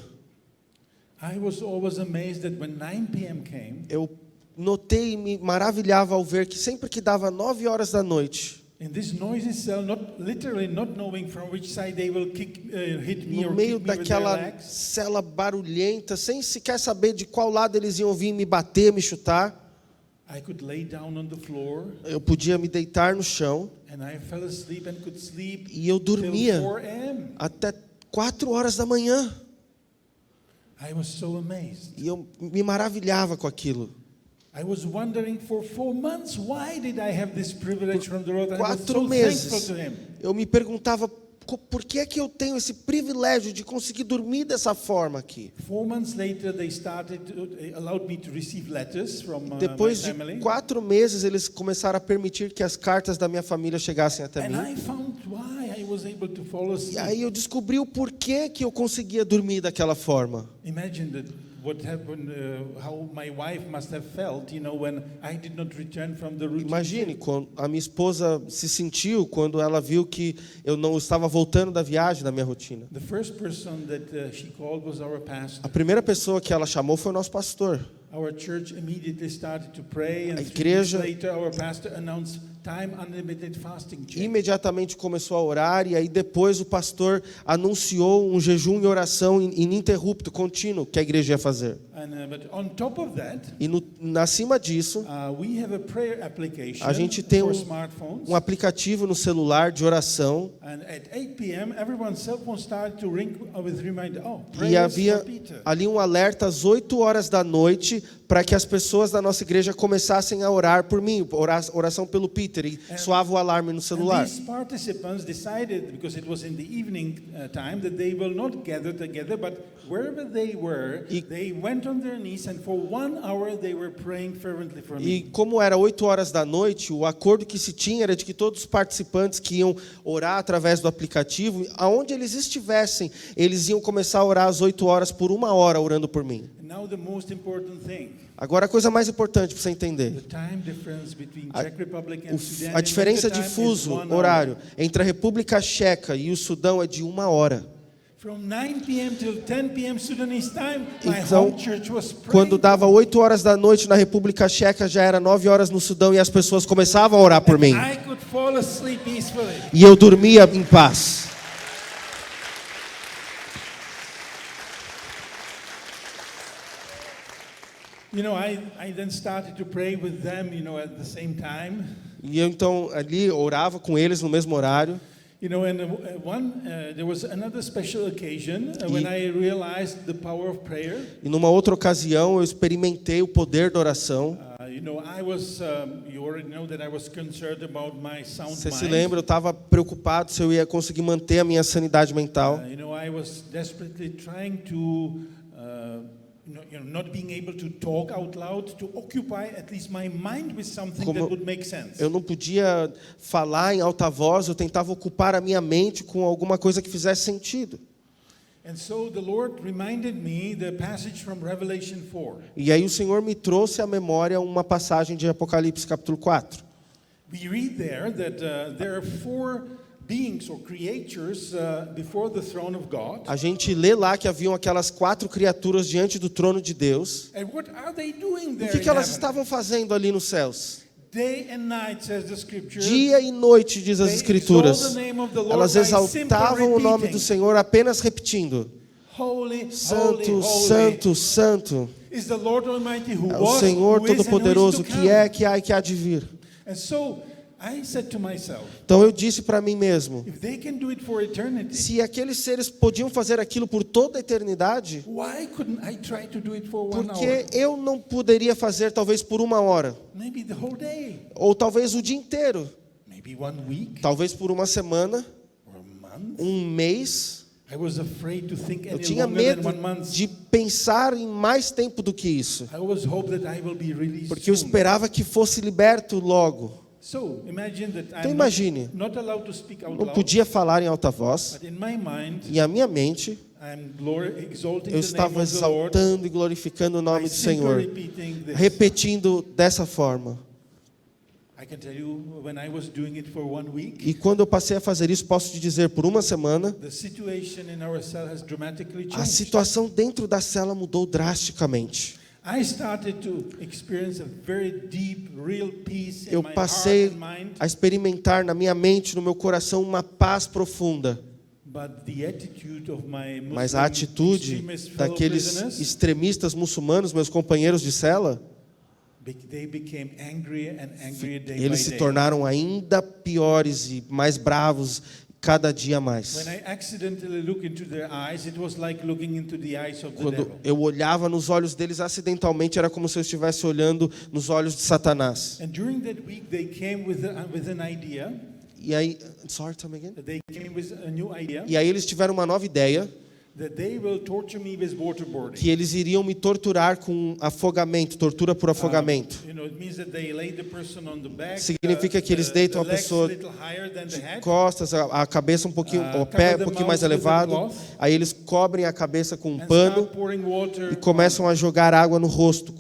I was always amazed that when 9 p.m. came, eu notei e me maravilhava ao ver que sempre que dava 9 horas da noite, in this noisy cell, literally not knowing from which side they will hit me no or meio kick me with their daquela legs, cela barulhenta, sem sequer saber de qual lado eles iam vir me bater, me chutar, I could lay down on the floor eu podia me deitar no chão and I fell asleep and could sleep e eu dormia till 4 a.m. até 4 horas da manhã. I was so amazed. E eu me maravilhava com aquilo. I was wondering for 4 months, why did I have this privilege from the Lord? I was 4 so meses, thankful to Him. eu me perguntava por que é que eu tenho esse privilégio de conseguir dormir dessa forma aqui. 4 months later, they allowed me to receive letters from my Depois de family. 4 meses, eles começaram a permitir que as cartas da minha família chegassem até And mim. I found why I was able to fall E asleep. aí eu descobri o porquê que eu conseguia dormir daquela forma. Imagine what happened, how my wife must have felt, when I did not return from the routine. Imagine quando a minha esposa se sentiu quando ela viu que eu não estava voltando da viagem, da minha rotina. The first person that she called was our pastor. A primeira pessoa que ela chamou foi o nosso pastor. Our church immediately started to pray, and A 3 igreja- weeks later our pastor announced time unlimited fasting check. Imediatamente começou a orar e aí depois o pastor anunciou um jejum e oração ininterrupto, contínuo, que a igreja ia fazer. But on top of that, E acima disso, we have a prayer application a gente tem for um smartphones. aplicativo no celular de oração. And at 8 p.m., everyone's cell phone started to ring with reminder. Oh, E prayers havia for Peter. ali um alerta às 8 horas da noite para que as pessoas da nossa igreja começassem a orar por mim, oração pelo Peter, e soava o alarme no And celular. these participants decided, because it was in the evening time, that they will not gather together, but wherever they were, they went on their knees, and for 1 hour they were praying fervently for E me. como era 8 horas da noite, o acordo que se tinha era de que todos os participantes que iam orar através do aplicativo, aonde eles estivessem, eles iam começar a orar às 8 horas por 1 hora orando por mim. And now the most important thing, Agora a coisa mais importante para você entender. the time difference between Czech Republic and Sudan. A diferença in de winter time is fuso 1 hour. horário entre a República Checa e o Sudão é de 1 hora. From 9 p.m. till 10 p.m. Sudanese time, my Então, whole church was praying. quando dava 8 horas da noite na República Checa, já era 9 horas no Sudão e as pessoas começavam a orar por mim. I could fall asleep peacefully. E eu dormia em paz. You know, I then started to pray with them, at the same time. E eu então ali orava com eles no mesmo horário. You know, and there was another special occasion when I realized the power of prayer. E numa outra ocasião eu experimentei o poder da oração. You already know that I was concerned about my sound Você se mind. lembra, eu estava preocupado se eu ia conseguir manter a minha sanidade mental. I was desperately trying to, not being able to talk out loud, to occupy at least my mind with something Como that would make sense. eu não podia falar em alta voz, eu tentava ocupar a minha mente com alguma coisa que fizesse sentido. And so the Lord reminded me the passage from Revelation 4. E aí o Senhor me trouxe à memória uma passagem de Apocalipse capítulo 4. We read there that there are 4 beings or creatures before the throne of God. A gente lê lá que haviam aquelas 4 criaturas diante do trono de Deus. And what are they doing O there que in elas heaven? estavam fazendo ali nos céus? Day and night, says the scripture. Dia e noite, diz as They Escrituras. exalt the name of the Lord Elas by exaltavam simply o nome repeating, do Senhor apenas repetindo: Holy, Santo, holy, holy Santo, Santo. is the Lord Almighty who É o was, Senhor who is, and who is Todo-Poderoso, to que come. é, que há e que há de vir. And so I said to myself, Então eu disse para mim mesmo: if they can do it for eternity, se aqueles seres podiam fazer aquilo por toda a eternidade, why couldn't I try to do it for 1 por hour? que eu não poderia fazer talvez por 1 hora? Maybe the whole day, Ou talvez o dia inteiro? maybe 1 week Talvez por uma semana, or a month. um mês? I was afraid to think Eu any tinha longer medo than 1 month. de pensar em mais tempo do que isso. I always hope that I will be released Porque eu soon. esperava que fosse liberto logo. So imagine that Então I'm imagine, not allowed to speak out não loud, podia falar em alta voz. but in my mind, E a minha mente, I'm exalting eu the name estava of the Lord exaltando e glorificando o by nome do simply Senhor, repeating this. repetindo dessa forma. I can tell you, when I was doing it for 1 week, E quando eu passei a fazer isso, posso te dizer, por uma semana, the situation in our cell has dramatically a changed. situação dentro da cela mudou drasticamente. I started to experience a very deep, real peace in Eu my passei heart and mind, a experimentar na minha mente, no meu coração, uma paz profunda. but the attitude of my Mas a Muslim atitude extremist fellow daqueles prisoners, extremistas muçulmanos, meus companheiros de cela, they became angrier and angrier day by eles se day. tornaram ainda piores e mais bravos cada dia mais. When I accidentally look into their eyes, it was like looking into the eyes of the Quando devil. eu olhava nos olhos deles acidentalmente, era como se eu estivesse olhando nos olhos de Satanás. And during that week, they came with an idea. E aí, sorry, tell me again. They came with a new idea E aí eles tiveram uma nova ideia, that they will torture me with waterboarding. que eles iriam me torturar com afogamento, tortura por afogamento. It means that they lay the person on the back. Significa que eles deitam a the legs pessoa a little higher than the head. Costas, a cabeça um pouquinho, o Cover pé the um pouquinho mais mouth with a elevado. cloth. Aí eles cobrem a cabeça com um And pano start pouring water e começam a jogar água no rosto.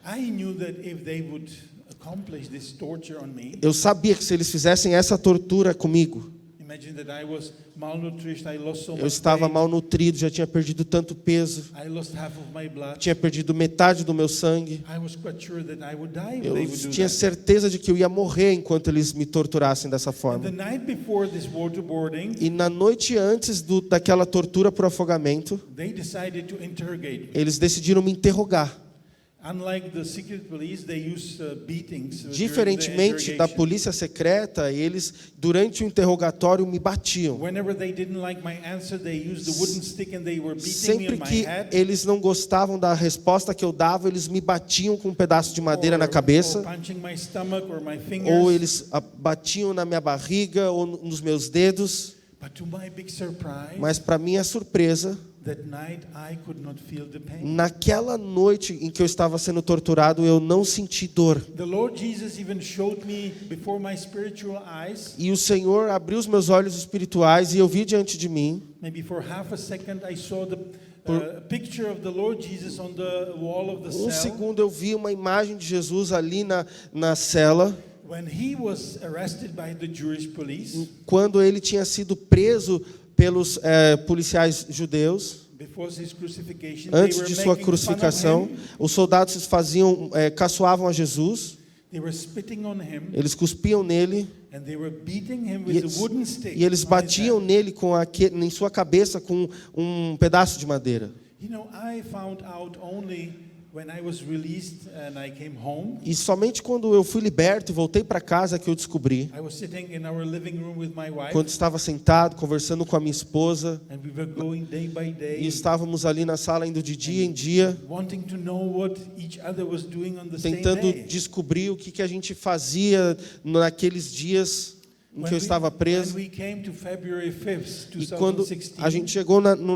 I knew that if they would accomplish this torture on me, Eu sabia que se eles fizessem essa tortura comigo, imagine that I was malnourished, I lost so eu much estava weight, malnutrido, já tinha perdido tanto peso, I lost half of my blood. tinha perdido metade do meu sangue. I was quite sure that I would die if Eu they would do tinha that. certeza de que eu ia morrer enquanto eles me torturassem dessa And the forma. night before this waterboarding, E na noite antes daquela tortura por afogamento, they decided to interrogate me. eles decidiram me interrogar. Unlike the secret police, they use beatings. During the Diferentemente da interrogation. polícia secreta, eles, durante o interrogatório, me batiam. Whenever they didn't like my answer, they used the wooden stick and they were beating me Sempre on my que head. eles não gostavam da resposta que eu dava, eles me batiam com um pedaço de madeira na Or cabeça, punching my stomach or my fingers. ou eles batiam na minha barriga ou nos meus dedos. But to my big surprise, Mas, para minha surpresa, that night I could not feel the pain. naquela noite em que eu estava sendo torturado, eu não senti dor. The Lord Jesus even showed me before my spiritual eyes. E o Senhor abriu os meus olhos espirituais e eu vi diante de mim, Maybe for half a second I saw the picture of the Lord Jesus on the wall of the um cell. segundo eu vi uma imagem de Jesus ali na cela, When he was arrested by the Jewish police, quando ele tinha sido preso pelos policiais judeus. before his crucifixion, Antes they were de sua making crucificação, fun of him. os soldados caçoavam a Jesus, They were spitting on him eles cuspiam nele and they were beating him e with a eles, wooden stick. e eles on his batiam head. nele em sua cabeça com um pedaço de madeira. You know, I found out only when I was released and I came home. E somente quando eu fui liberto e voltei para casa que eu descobri. I was sitting in our living room with my wife, Quando estava sentado, conversando com a minha esposa, and we were going day by day, e estávamos ali na sala indo de dia em dia, wanting to know what each other was doing on the same tentando day. descobrir o que a gente fazia naqueles dias em que eu estava preso. When we came to February 5th, E quando 2016, a gente chegou no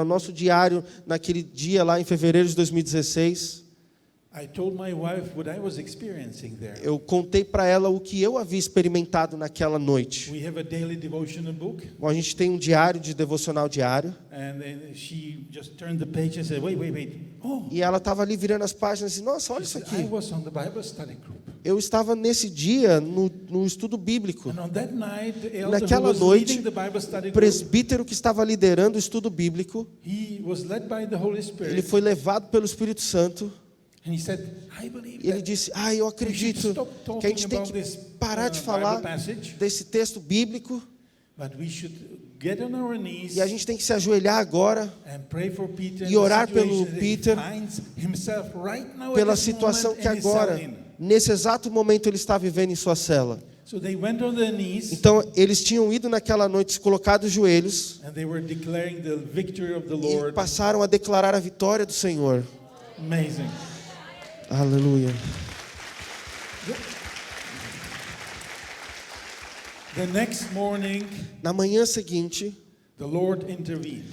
nosso diário, naquele dia lá em fevereiro de 2016, I told my wife what I was experiencing there. eu contei para ela o que eu havia experimentado naquela noite. We have a daily devotional book, Bom, a gente tem um diário de devocional diário, and then she just turned the page and said, wait. Oh, e ela estava ali virando as páginas e disse, nossa, olha isso I aqui. was on the Bible study group. Eu estava nesse dia no estudo bíblico. And on that night, the elder who Naquela was noite, leading the Bible study o group, presbítero que estava liderando o estudo bíblico, he was led by the Holy ele Spirit, foi levado pelo Espírito Santo. and he said, I believe E ele that disse, eu we should acredito stop que a talking gente tem about que this parar de Bible falar passage, desse texto bíblico but we should get on our knees e a gente tem que se ajoelhar agora and pray for Peter e in orar the pelo situation that Peter he finds himself right now pela at this situação moment que in his agora, cell in. nesse exato momento, ele está vivendo em sua cela. So they went on their knees Então, eles tinham ido naquela noite, se colocado os joelhos and they were declaring the victory of the e Lord. passaram a declarar a vitória do Senhor. Amazing. Aleluia. The next morning, Na manhã seguinte, the Lord intervened.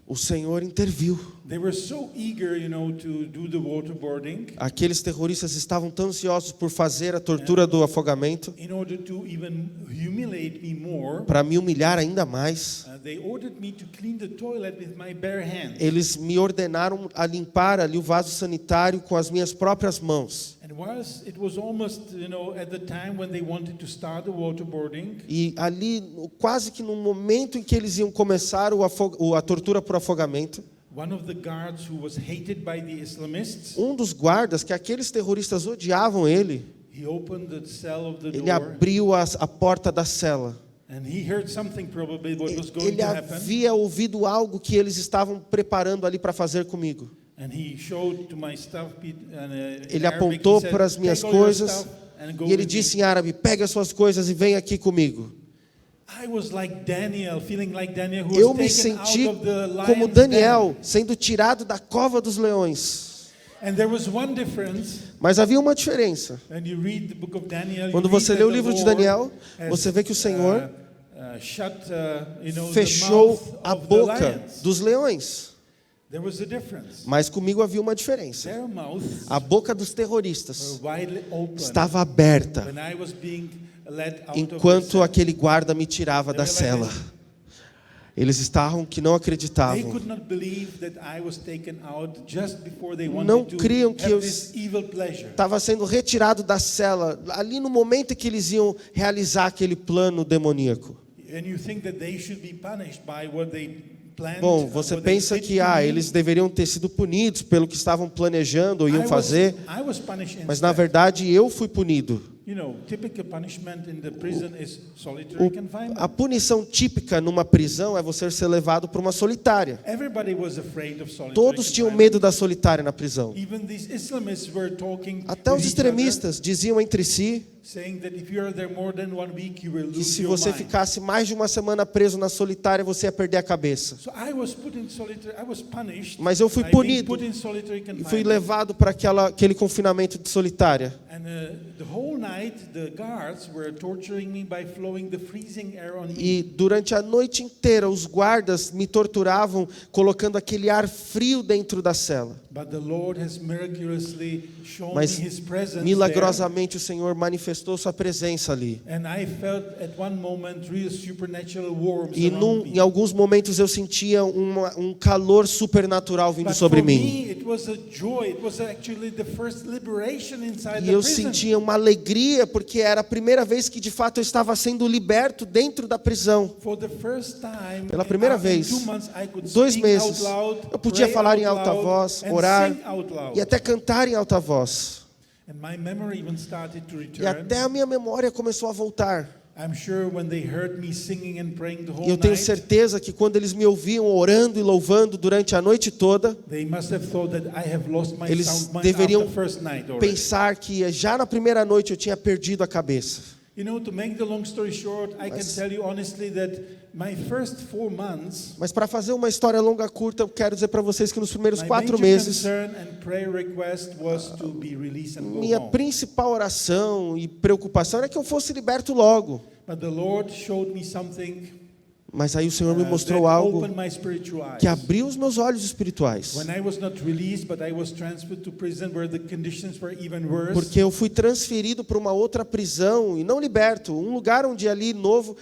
o Senhor interviu. They were so eager, to do the waterboarding Aqueles terroristas estavam tão ansiosos por fazer a tortura do afogamento, in order to even humiliate me more. para me humilhar ainda mais. They ordered me to clean the toilet with my bare hands. Eles me ordenaram a limpar ali o vaso sanitário com as minhas próprias mãos. And whilst it was almost, at the time when they wanted to start the waterboarding, E ali, quase que no momento em que eles iam começar a tortura por afogamento, one of the guards who was hated by the Islamists, um dos guardas, que aqueles terroristas odiavam ele, he opened the cell of the ele door abriu a porta da cela. and he heard something probably what was going Ele to happen. havia ouvido algo que eles estavam preparando ali para fazer comigo. And he showed to my stuff, Ele apontou para as minhas coisas e ele disse em árabe, pegue as suas coisas e vem aqui comigo. I was like Daniel, feeling like Daniel who Eu was me taken senti out of the lion's como Daniel, sendo tirado da cova dos leões. den. And there was one difference. Mas havia uma diferença. When you read the book of Daniel, Quando you read você that lê o the livro de Lord Daniel, has, você vê que o Senhor shut, the fechou mouth a of the boca lions. dos leões. There was a difference. Mas comigo havia uma diferença. Their mouths A boca dos terroristas were widely open estava aberta when I was being led out of the enquanto cell. aquele guarda me tirava da cela. Eles estavam que não They acreditavam. could not believe that I was taken out just before they Não wanted to criam que have eu this evil pleasure. Estava sendo retirado da cela, ali no momento em que eles iam realizar aquele plano demoníaco. And you think that they should be punished by what they planned. Bom, você what they pensa did que to me. eles deveriam ter sido punidos pelo que estavam planejando ou iam fazer, I was punished mas na instead. verdade eu fui punido. You know, typical punishment in the prison is solitary confinement. A punição típica numa prisão é você ser levado para uma solitária. Everybody was afraid of solitary Todos tinham confinement. medo da solitária na prisão. Even these Islamists were talking Até with os each other, extremistas diziam entre si saying that if you are there more than 1 week, you will que lose se your você mind. ficasse mais de uma semana preso na solitária, você ia perder a cabeça. So I was put in solitary. I was punished. Mas eu fui by being punido put in solitary e fui confinement. levado para aquele confinamento de solitária. And the whole night, the guards were torturing me by blowing the freezing air on me. E durante a noite inteira, os guardas me torturavam colocando aquele ar frio dentro da cela. But the Lord has miraculously shown Mas me His presence milagrosamente o Senhor manifestou sua presença ali. there. And I felt at one moment real supernatural warmth E around em me. alguns momentos eu sentia um calor supernatural vindo But sobre for mim. me, it was a joy. It was actually the first liberation inside E the eu prison. sentia uma alegria, porque era a primeira vez que de fato eu estava sendo liberto dentro da prisão. For the first time, Pela primeira in vez, 2 months, I could 2 speak meses, out loud, eu podia pray falar out em alta loud, voz, and orar sing out loud. e até cantar em alta voz. And my memory even started to E return. até a minha memória começou a voltar. I'm sure when they heard me singing and praying the E whole eu tenho night, certeza que quando eles me ouviam orando e louvando durante a noite toda, they must have thought that I have lost my eles sound mind deveriam after the first night already. pensar que já na primeira noite eu tinha perdido a cabeça. You know, to make the long story short, I can tell you honestly that my first 4 months, Mas para fazer uma história longa curta, eu quero dizer para vocês que nos primeiros my 4 major meses, concern and prayer request was to be released and go minha home. principal oração e preocupação era que eu fosse liberto logo. But the Lord showed me something Mas aí o Senhor me that mostrou algo opened my spiritual eyes. que abriu os meus olhos espirituais. When I was not released, but I was transferred to prison where the conditions were even worse. Porque eu fui transferido para uma outra prisão e não liberto, um lugar onde ali novo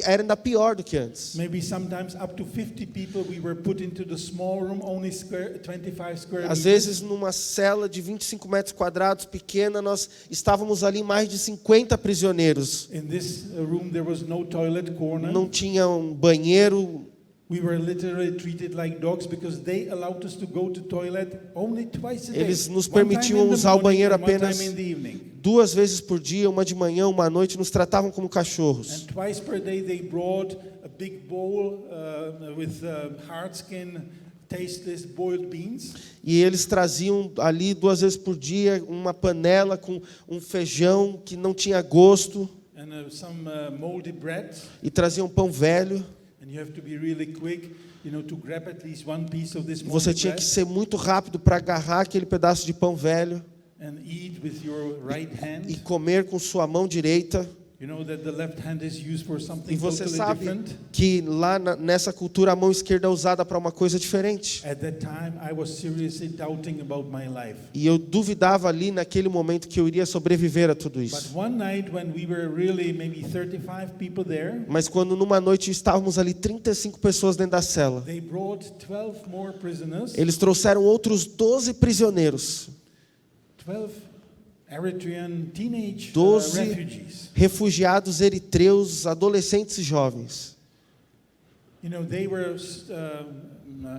era ainda pior do que antes. Maybe sometimes up to 50 people we were put into the small room, only 25 square Às meters. vezes numa cela de 25 metros quadrados pequena, nós estávamos ali mais de 50 prisioneiros. In this room there was no toilet corner. Não tinha um banheiro. We were literally treated like dogs because they allowed us to go to toilet only twice a day. Eles nos One time permitiam in the usar o morning banheiro and one apenas time in the evening. 2 vezes por dia, uma de manhã, uma à noite, nos tratavam como cachorros. And twice per day they brought a big bowl with hard skin, tasteless boiled beans. E eles traziam ali 2 vezes por dia uma panela com um feijão que não tinha gosto And some moldy bread. e traziam pão velho. And you have to be really quick, you know, to grab at least one piece of this moldy Você tinha bread que ser muito rápido para agarrar aquele pedaço de pão velho and eat with your right hand. e comer com sua mão direita. You know that the left hand is used for something E você totally sabe different. que lá nessa cultura a mão esquerda é usada para uma coisa diferente. At that time, I was seriously doubting about my life. E eu duvidava ali naquele momento que eu iria sobreviver a tudo But isso. one night when we were really maybe 35 people there, Mas quando numa noite estávamos ali 35 pessoas dentro da cela, they brought 12 more prisoners, eles trouxeram outros 12 prisioneiros, 12 Eritrean teenage 12 refugees. refugiados eritreus, adolescentes e jovens. You know, they were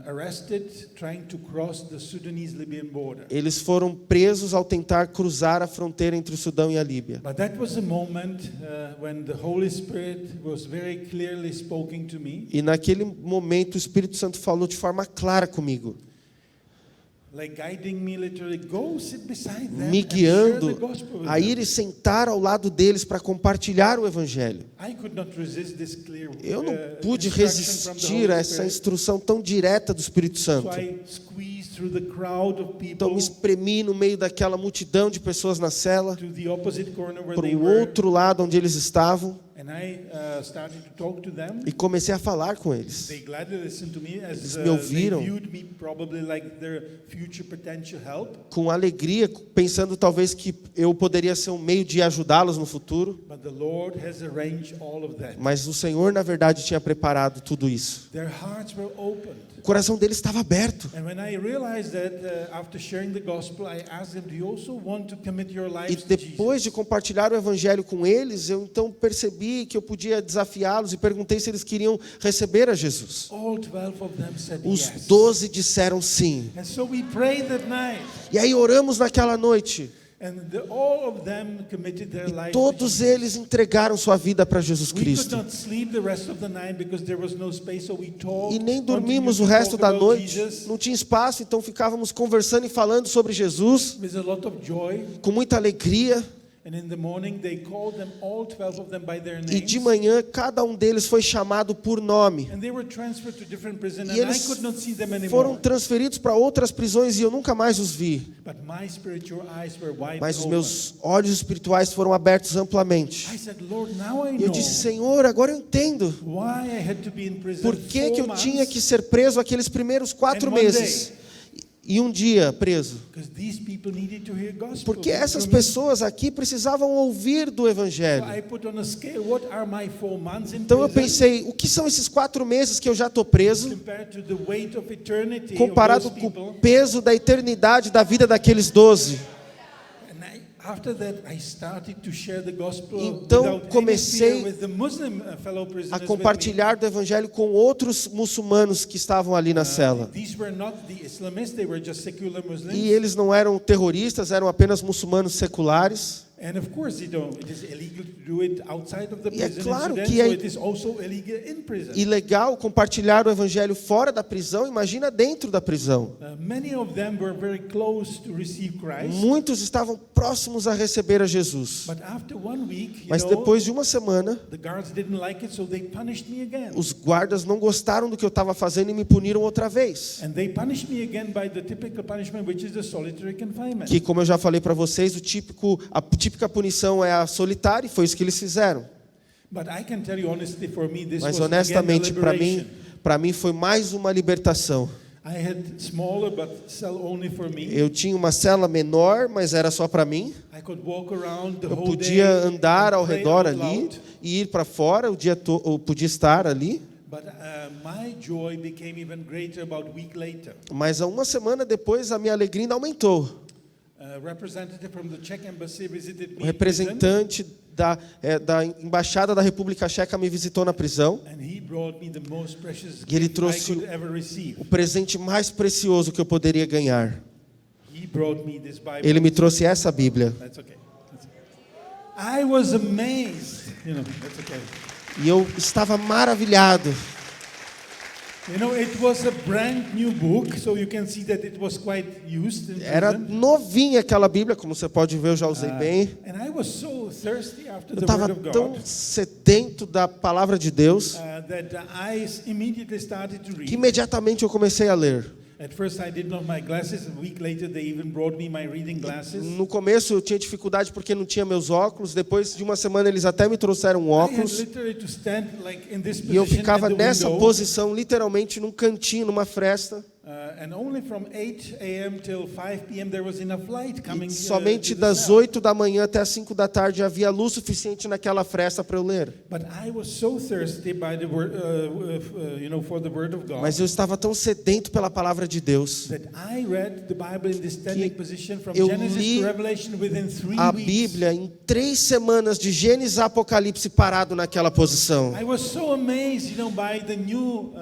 arrested trying to cross the Sudanese-Libyan border. Eles foram presos ao tentar cruzar a fronteira entre o Sudão e a Líbia. But that was a moment when the Holy Spirit was very clearly speaking to me. E naquele momento o Espírito Santo falou de forma clara comigo, Like guiding me literally, go sit beside them me and share the guiando gospel with a them. ir e sentar ao lado deles para compartilhar o Evangelho. I could not resist this clear Eu não pude instruction from the resistir Holy a essa Spirit. instrução tão direta do Espírito Santo. So I squeezed through the crowd of Então me people espremi no meio daquela multidão de pessoas na cela, to the opposite corner where para they o were, outro lado onde eles estavam, and I started to talk to them. e comecei a falar com eles. They gladly listened to me as Eles me ouviram. they viewed me probably like their future potential help. Com alegria, pensando talvez que eu poderia ser um meio de ajudá-los no futuro. But the Lord has arranged all of that. Mas o Senhor, na verdade, tinha preparado tudo isso. Their hearts were opened. O coração deles estava aberto. And when I realized that, after sharing the gospel, I asked them, do you also want to commit your E lives to depois de Jesus? compartilhar o Evangelho com eles, eu então percebi que eu podia desafiá-los e perguntei se eles queriam receber a Jesus. All 12 of them said Os yes. 12 disseram sim. And so we prayed that night. E aí oramos naquela noite. All of them committed their life to Todos Jesus. eles entregaram sua vida para Jesus We could Cristo. not sleep the rest of the night because there was no space, so we talked. E nem continued dormimos to o resto talk da about noite, Jesus não tinha espaço, então ficávamos conversando e falando sobre Jesus with a lot of joy. com muita alegria. And in the morning they called them, all 12 of them, by their E de names. manhã cada um deles foi chamado por nome. And they were transferred to different prisons, E and I eles could not see them foram anymore. transferidos para outras prisões e eu nunca mais os vi. But my spiritual eyes were wide Mas os open. meus olhos espirituais foram abertos amplamente. I said, Lord, now I E eu know disse, Senhor, agora eu entendo. why I had to be in prison Por que 4 eu months, tinha que ser preso aqueles primeiros 4 And one meses? E um dia preso. because these people needed to hear gospel. Porque essas from me. pessoas aqui precisavam ouvir do So Evangelho. I put on a scale, what are my 4 months in Então eu prison pensei, o que são esses 4 meses que eu já estou preso, compared to the weight of eternity comparado of com those o people? peso da eternidade da vida daqueles 12? After that, I started to share the gospel Então, without any comecei fear with the Muslim fellow A prisoners with me. compartilhar do Evangelho com outros muçulmanos que estavam ali na cela. These were not the Islamists; they were just secular Muslims. E eles não eram terroristas, eram apenas muçulmanos seculares. And of course, it is illegal to do it outside of the E é prison claro in Sudan, que é so it is also illegal in prison. Ilegal compartilhar o Evangelho fora da prisão, imagina dentro da prisão. Many of them were very close to receive Christ, Muitos estavam próximos a receber a Jesus. but after 1 week, Mas depois de uma semana, the guards didn't like it, so they punished me again. os guardas não gostaram do que eu estava fazendo e me puniram outra vez. And they punished me again by the typical punishment, which is the solitary confinement. Que, como eu já falei para vocês, a típica punição é a solitária, e foi isso que eles fizeram. But I can tell you honestly, for me, this Mas was honestamente, again a liberation. para mim foi mais uma libertação. I had smaller but cell only for me. Eu tinha uma cela menor, mas era só para mim. I could walk around the Eu whole podia day andar and ao pray redor out ali loud. e ir para fora o dia todo, eu podia estar ali. But my joy became even greater about a week later. Mas uma semana depois a minha alegria ainda aumentou. A representative from the Czech embassy visited me O in representante da embaixada da República Tcheca me visitou na prisão. prison, and he brought me the most precious E ele gift I trouxe could ever receive. o presente mais precioso que eu poderia ganhar. He brought me this Bible. Ele me trouxe essa Bíblia. That's okay. That's okay. I was amazed. That's okay. E eu estava maravilhado. It was a brand new book, so you can see that it was quite used in Era prison. novinha aquela Bíblia, como você pode ver, eu já usei bem. And I was so thirsty after Eu the estava Word of tão God sedento da palavra de Deus that I immediately started to que read. imediatamente eu comecei a ler. At first I didn't have my glasses. A week later they even brought me my reading glasses. No começo eu tinha dificuldade porque não tinha meus óculos. Depois de uma semana eles até me trouxeram I had óculos. literally to stand like in this E eu position ficava at the nessa window. posição, literalmente num cantinho, numa fresta. And only from 8 a.m. till 5 p.m. there was enough light coming. E somente to the das cell. 8 da manhã até as 5 da tarde havia luz suficiente naquela fresta para eu ler. But I was so thirsty by the word, for the Word of God. Mas eu estava tão sedento pela palavra de Deus. That I read the Bible in this standing position from eu Genesis li to Revelation within 3 A weeks. Bíblia em 3 semanas de Gênesis a Apocalipse parado naquela posição. I was so amazed, by the new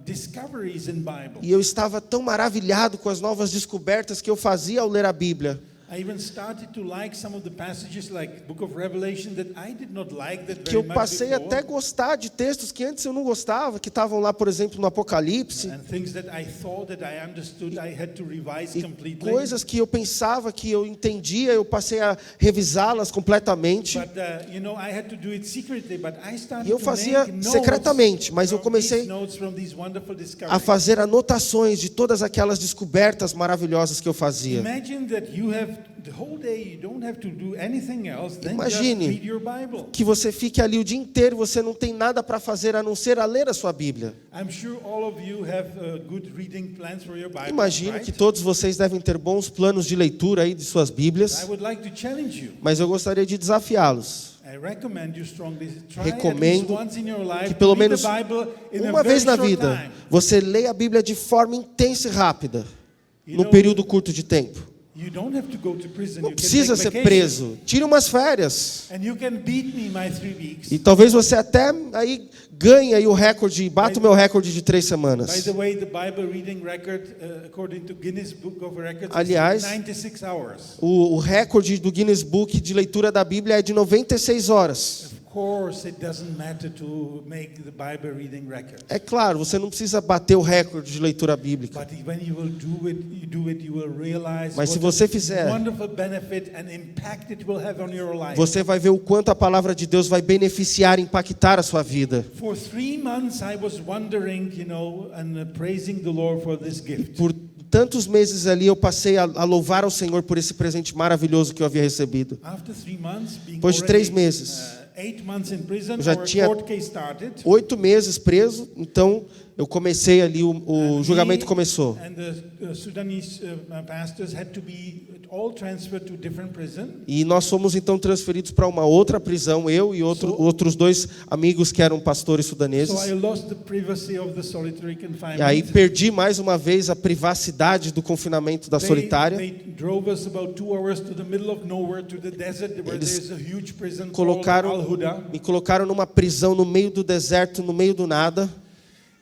discoveries in Bible. E eu estava tão maravilhado com as novas descobertas que eu fazia ao ler a Bíblia. I even started to like some of the passages like Book of Revelation that I did not like that Que very eu much passei before. até a gostar de textos que antes eu não gostava, que estavam lá, por exemplo, no Apocalipse. And things that I thought that I understood, I had to revise E completely. coisas que eu pensava que eu entendia, eu passei a revisá-las completamente. But I had to do it secretly. But I started E eu to fazia make notes secretamente, mas eu from comecei these notes from these wonderful a discoveries. fazer anotações de todas aquelas descobertas maravilhosas que eu fazia. Imagine that you have the whole day. You don't have to do anything else than Imagine just read your Bible. que você fique ali o dia inteiro, você não tem nada para fazer a não ser a ler a sua Bíblia. I'm sure all of you have good reading plans for your Bible. Imagino right? que todos vocês devem ter bons planos de leitura aí de suas I Bíblias, would like to challenge you. mas eu gostaria de desafiá-los. I recommend you strongly try at Recomendo least once in your life que pelo to read menos the Bible in a uma vez very na short vida time. você leia a Bíblia de forma intensa e rápida, You num know, período curto de tempo. You don't have to go to prison. Não You can precisa take ser vacation. preso. Tire umas férias. And you can beat me my 3 weeks. E talvez você até aí ganhe aí o recorde, bata o meu recorde de 3 By semanas. the way, the Bible reading record, according to Guinness Book of Records, Aliás, is 96 hours. O recorde do Guinness Book de leitura da Bíblia é de 96 horas. Of course, it doesn't matter to make the Bible reading record. É claro, você não precisa bater o recorde de leitura bíblica. But when you will do it, you will realize Mas se what você a fizer, wonderful benefit and impact it will have on your life. você vai ver o quanto a palavra de Deus vai beneficiar, impactar a sua vida. For 3 months, I was wondering, and praising the Lord for this gift. Por tantos meses ali eu passei a louvar ao Senhor por esse presente maravilhoso que eu havia recebido. After 3 months, being Depois de 3 meses, 8 months in prison, eu já our tinha court case started. 8 meses preso, então eu comecei ali, o julgamento começou. And the Sudanese pastors had to be all transferred to different prison. E nós fomos então transferidos para uma outra prisão, eu e outros 2 amigos que eram pastores sudaneses. So I lost the privacy of the solitary confinement. E aí perdi mais uma vez a privacidade do confinamento da solitária. They drove us about 2 hours to the middle of nowhere, to the desert, where Eles there's a huge prison called Colocaram, Al-Huda. me colocaram numa prisão no meio do deserto, no meio do nada.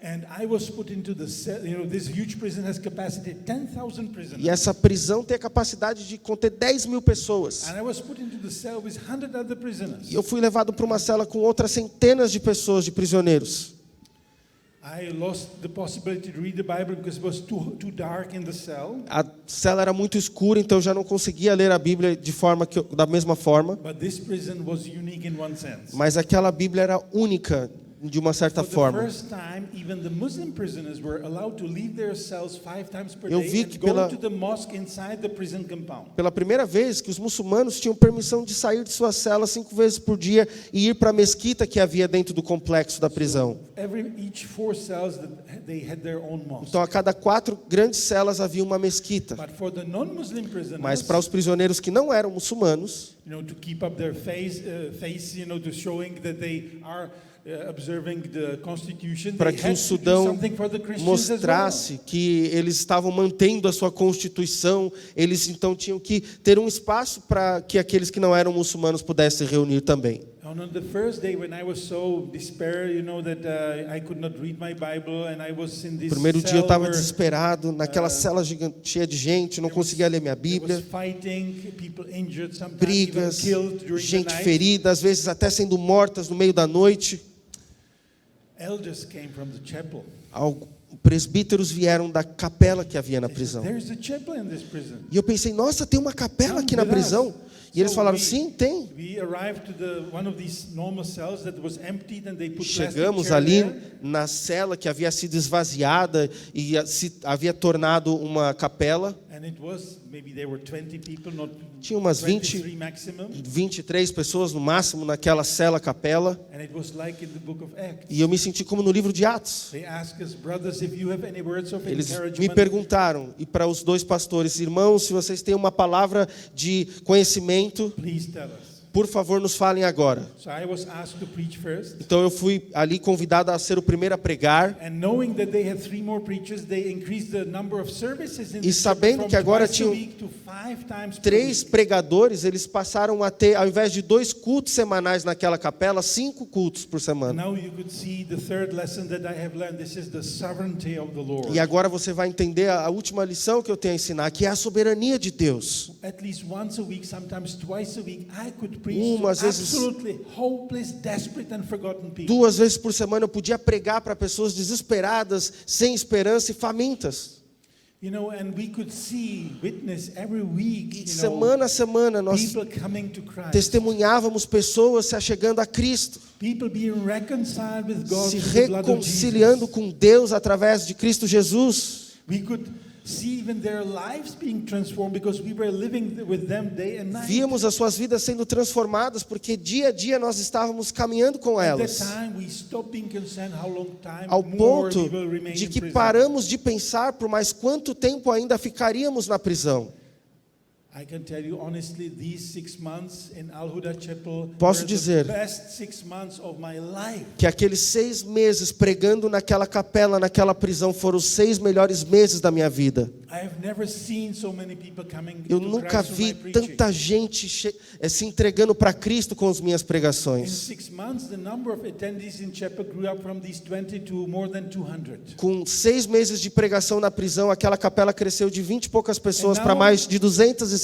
And I was put into the cell. This huge prison has capacity 10,000 prisoners. E essa prisão tem a capacidade de conter 10 mil pessoas. And I was put into the cell with 100 other prisoners. E eu fui levado para uma cela com outras centenas de pessoas, de prisioneiros. I lost the possibility to read the Bible because it was too dark in the cell. A cela era muito escura, então eu já não conseguia ler a Bíblia da mesma forma. But this prison was unique in one sense. Mas aquela Bíblia era única de uma certa For the forma. first time, even the Muslim prisoners were allowed to leave their cells 5 times per Eu day vi and que go pela- to the mosque inside the prison compound. Pela primeira vez que os muçulmanos tinham permissão de sair de suas celas 5 vezes por dia e ir para a mesquita que havia dentro do complexo da prisão. Each 4 cells, they had their own mosque. Então a cada 4 grandes celas havia uma mesquita. But for the non-Muslim prisoners, Mas para os prisioneiros que não eram muçulmanos, to keep up their face, to showing that they are observing the Constitution, para they que o had to do Sudão something for the Christians mostrasse que eles estavam mantendo a sua Constituição, eles então tinham que ter um espaço para que aqueles que não eram muçulmanos pudessem se reunir também. as well. On the first day, when I was so despair, that I could not read my Bible, and I was in this Primeiro dia eu cell estava where desesperado, naquela cela gigante, cheia de gente, não conseguia ler minha there was Bíblia, fighting, people injured, sometimes brigas, even killed during the gente night. ferida, às vezes até sendo mortas no meio da noite. Elders came from the chapel. Presbíteros vieram da capela que havia na They said, prisão. there's a chapel in this prison. E eu pensei, nossa, tem uma capela aqui na prisão? E eles falaram, sim, tem. We arrived to one of these normal cells that was emptied, and they put Chegamos plastic chair ali there. na cela que havia sido esvaziada e se havia tornado uma capela. And it was, maybe there were 20 people, not Tinha umas 23 maximum. 23 pessoas no máximo naquela cela capela. And it was like in the book of Acts. E eu me senti como no livro de Atos. They asked us, brothers, if you have any words of Eles me encouragement. perguntaram, e para os 2 pastores, irmãos, se vocês têm uma palavra de conhecimento, Please tell us. por favor, nos falem agora. So I was asked to preach first. Então eu fui ali convidado a ser o primeiro a pregar. And knowing that they had 3 more preachers, they increased the number of services in E the sabendo chapel que agora from twice a tinham week to 5 times per 3 week. pregadores, eles passaram a ter, ao invés de 2 cultos semanais naquela capela, 5 cultos por semana. Now you could see the third lesson that I have learned. This is the sovereignty of the Lord. E agora você vai entender a última lição que eu tenho a ensinar, que é a soberania de Deus. At least once a week, sometimes twice a week, I could preach Às to vezes- absolutely hopeless, desperate and forgotten people. 2 vezes por semana eu podia pregar para pessoas desesperadas, sem esperança e famintas. And we could witness every week, Semana a semana nós people coming to Christ. testemunhávamos pessoas se achegando a Cristo, People being reconciled with God se through the blood of reconciliando Jesus. com Deus através de Cristo Jesus. We could see even their lives being transformed because we were living with them day and night. Víamos as suas vidas sendo transformadas porque dia a dia nós estávamos caminhando com At that elas. time, we stopped being concerned how long time Ao more ponto we will remain de in que prison. paramos de pensar por mais quanto tempo ainda ficaríamos na prisão. I can tell you honestly, these 6 months in Al Huda Chapel Posso were dizer the best 6 months of my life. que aqueles 6 meses pregando naquela capela, naquela prisão, foram os 6 melhores meses da minha vida. I have never seen so many people coming Eu to nunca Christ through vi my preaching. tanta gente se entregando para Cristo com as minhas In pregações. 6 months, the number of attendees in chapel grew up from these 20 to more than 200. Com 6 meses de pregação na prisão, aquela capela cresceu de 20 e poucas pessoas And para now- mais de 250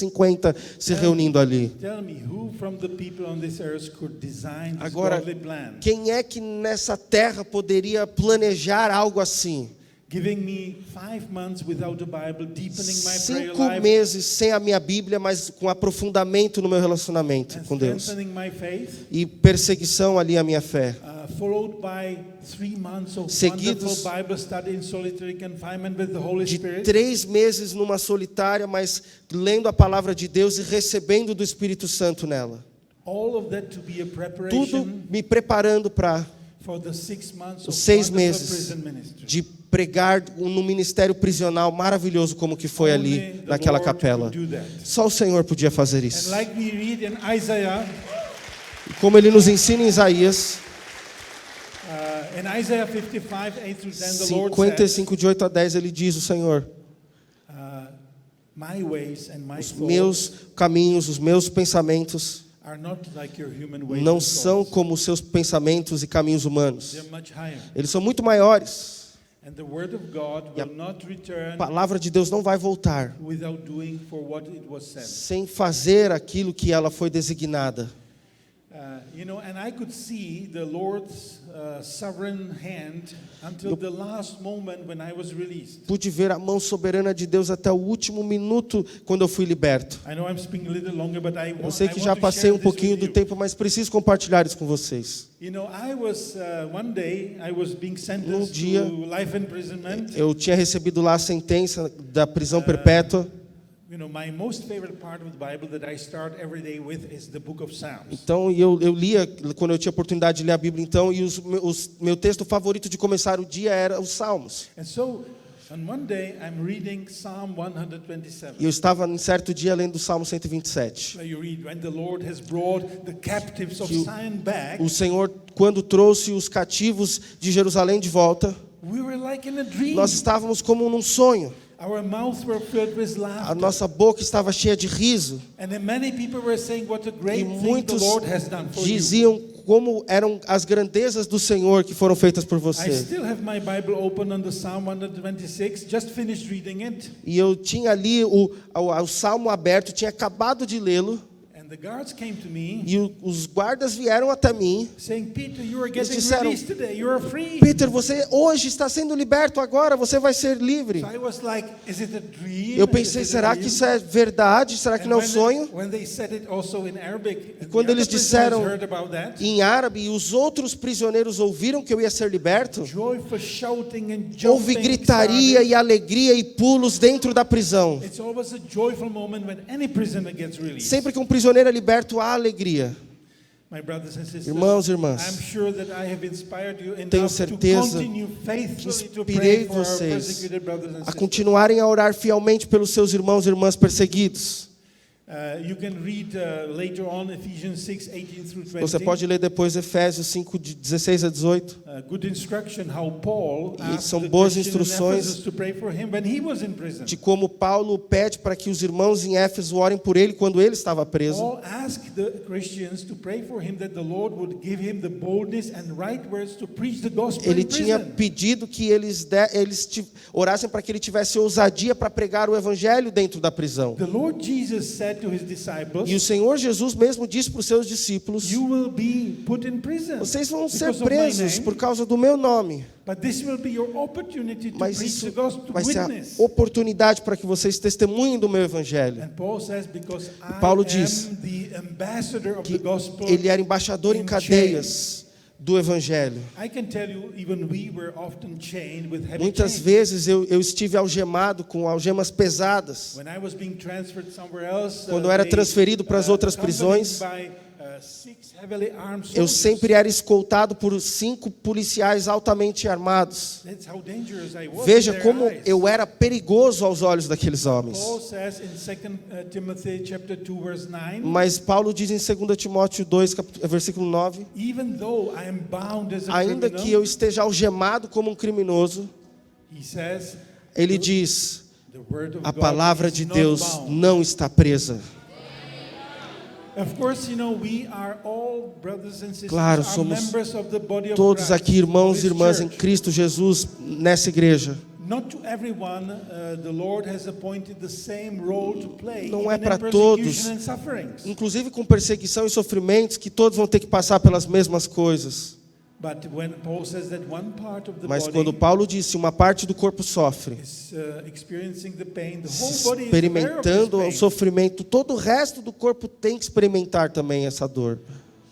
se reunindo ali. Tell me, who from the people on this earth could design this Agora, godly plan? quem é que nessa terra poderia planejar algo assim? Giving me 5 months without a Bible, deepening my prayer 5 life, meses sem a minha Bíblia, mas com aprofundamento no meu relacionamento and com Deus. strengthening my faith. E perseguição ali à minha fé. Followed by 3 months of Seguidos wonderful Bible study in solitary confinement with the Holy De Spirit. 3 meses numa solitária, mas lendo a palavra de Deus e recebendo do Espírito Santo nela. All of that to be a Tudo preparation me preparando para for the 6 months os of 6 wonderful meses prison ministry. de pregar no ministério prisional maravilhoso como que foi Only ali the naquela Lord capela. could do that. Só o Senhor podia fazer And isso. like we read in Isaiah, Como ele nos ensina em Isaías in Isaiah 55, 8 through 10, the Lord says, 55, de 8 a 10, ele diz, o Senhor, my ways and my os thoughts meus caminhos, os meus pensamentos are not like your human ways não and são thoughts. como os seus pensamentos e caminhos humanos. They're much higher. Eles são muito maiores. And the word of God E a will not return A palavra de Deus não vai voltar without doing for what it was sent. sem fazer aquilo que ela foi designada. And I could see the Lord's sovereign hand until the last moment when I was released. Pude ver a mão soberana de Deus até o último minuto quando eu fui liberto. I know I'm speaking a little longer, but I Eu want, sei I que want já to passei share um pouquinho this do with you. tempo, mas preciso compartilhar isso com vocês. You know, I was one day I was being sentenced dia, to life imprisonment. Eu tinha recebido lá a sentença da prisão perpétua. You know, my most favorite part of the Bible that I start every day with is the book of Psalms. Então, eu lia, quando eu tinha oportunidade de ler a Bíblia, então, e meu texto favorito de começar o dia era os Salmos. And so, on one day I'm reading Psalm 127. E eu estava, em certo dia, lendo o Salmo 127. Where you read, when the Lord has brought the captives of Que Zion back, O Senhor, quando trouxe os cativos de Jerusalém de volta, we were like in a dream. nós estávamos como num sonho. Our mouths were filled with A laughter. nossa boca estava cheia de riso. And then many people were saying what a E great thing the muitos Lord has done for you. diziam como eram as grandezas do Senhor que foram feitas por I você. still have my Bible open on the Psalm 126, just finished reading it. E eu tinha ali o Salmo aberto, tinha acabado de lê-lo. And the guards came to me E os guardas vieram até mim. saying, Peter, you are Eles getting disseram, released today. You are free. Peter, você hoje está sendo liberto agora, você vai ser livre. So I was like, is it a dream? Eu pensei, Is it a será dream? que isso é verdade? Será que And não é um when sonho? when they said it also in Arabic, the quando other eles prisoners disseram heard about that. Em árabe, e os outros prisioneiros ouviram que eu ia ser liberto, Joyful shouting and houve jumping gritaria started. e alegria e pulos dentro da prisão. It's always a joyful moment when any prisoner gets released. Sempre que um prisioneiro é liberto, há alegria. My brothers and sisters, Irmãos e irmãs, I'm sure that I have inspired you tenho enough to certeza continue que faithfully to inspirei pray for our vocês persecuted brothers and a sisters. continuarem a orar fielmente pelos seus irmãos e irmãs perseguidos. You can read later on Ephesians 6:18 through 20. Você pode ler depois Efésios 5, de 16 a 18. Good instruction how Paul E asked são the boas Christians in instruções Ephesus to pray for him when he was in prison. De como Paulo pede para que os irmãos em Éfeso orem por ele quando ele estava preso. Paul asked the Christians to pray for him that the Lord would give him the boldness and right words to preach the gospel Ele in tinha prison. pedido que eles orassem para que ele tivesse ousadia para pregar o evangelho dentro da prisão. The Lord Jesus said to his disciples, E o Senhor Jesus mesmo disse para os seus discípulos: you will be put in prison. vocês vão ser because of my presos name, por causa do meu nome. but this will be your opportunity to Mas preach isso the gospel, vai ser a witness. oportunidade para que vocês testemunhem do meu evangelho. And Paul says, because Paulo I diz am the ambassador of Que the gospel. ele era embaixador em in cadeias do evangelho. I can tell you, even we were often chained with heavy Muitas chains. vezes eu estive algemado com algemas pesadas. When I was being transferred somewhere else, Quando eu era they, transferido para as outras accompanied prisões, by 6 heavily armed Eu soldiers. sempre era escoltado por 5 policiais altamente armados. That's how dangerous I was Veja in their como eyes. eu era perigoso aos olhos daqueles homens. Paul says in 2 Timothy chapter 2 verse 9, Mas Paulo diz em 2 Timóteo 2, versículo 9, even though I am bound as a ainda criminal, que eu esteja algemado como um criminoso, he says, ele diz, the word of a God palavra is de not Deus bound. não está presa. Of course, we are all brothers and sisters, Claro, are somos members of the body of Todos Christ, aqui, irmãos of e His irmãs em church. Cristo Jesus, nessa igreja. Not to everyone, the Lord has appointed the same role to play, Não é even para in todos. persecution and sufferings. Inclusive com perseguição e sofrimentos, que todos vão ter que passar pelas mesmas coisas. But when Paul says that one part of the Mas body quando Paulo disse uma parte do corpo sofre, is experiencing the pain, the whole body is aware of this experimentando o pain. sofrimento, todo o resto do corpo tem que experimentar também essa dor.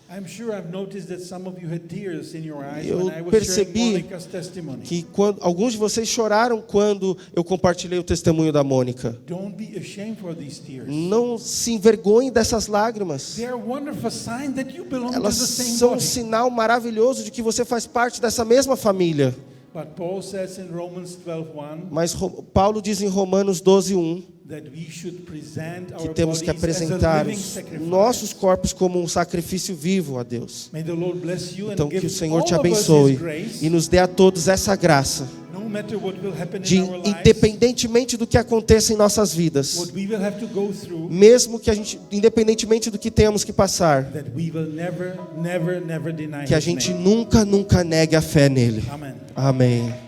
I'm sure I've noticed that some of you had tears in your eyes Eu when I was sharing percebi Monica's testimony. Que alguns de vocês choraram quando eu compartilhei o testemunho da Mônica. Don't be ashamed for these tears. Não se envergonhe dessas lágrimas. They are a wonderful sign that you belong Elas to the same são um body. sinal maravilhoso de que você faz parte dessa mesma família. But Paul says in Romans 12:1 Mas Paulo diz em Romanos 12:1 that we should present que our temos que bodies as a apresentar living os sacrifice. nossos corpos como um sacrifício vivo a Deus. May the Lord bless you and Então que give o Senhor te all of us abençoe His grace, e nos dê a todos essa graça no matter what will happen de, in our lives, independentemente do que aconteça em nossas vidas, what we will have to go through, mesmo que a gente, independentemente do que tenhamos que passar, that we will never, never, never deny que a His gente name. nunca negue a fé nele. Amen. Amém.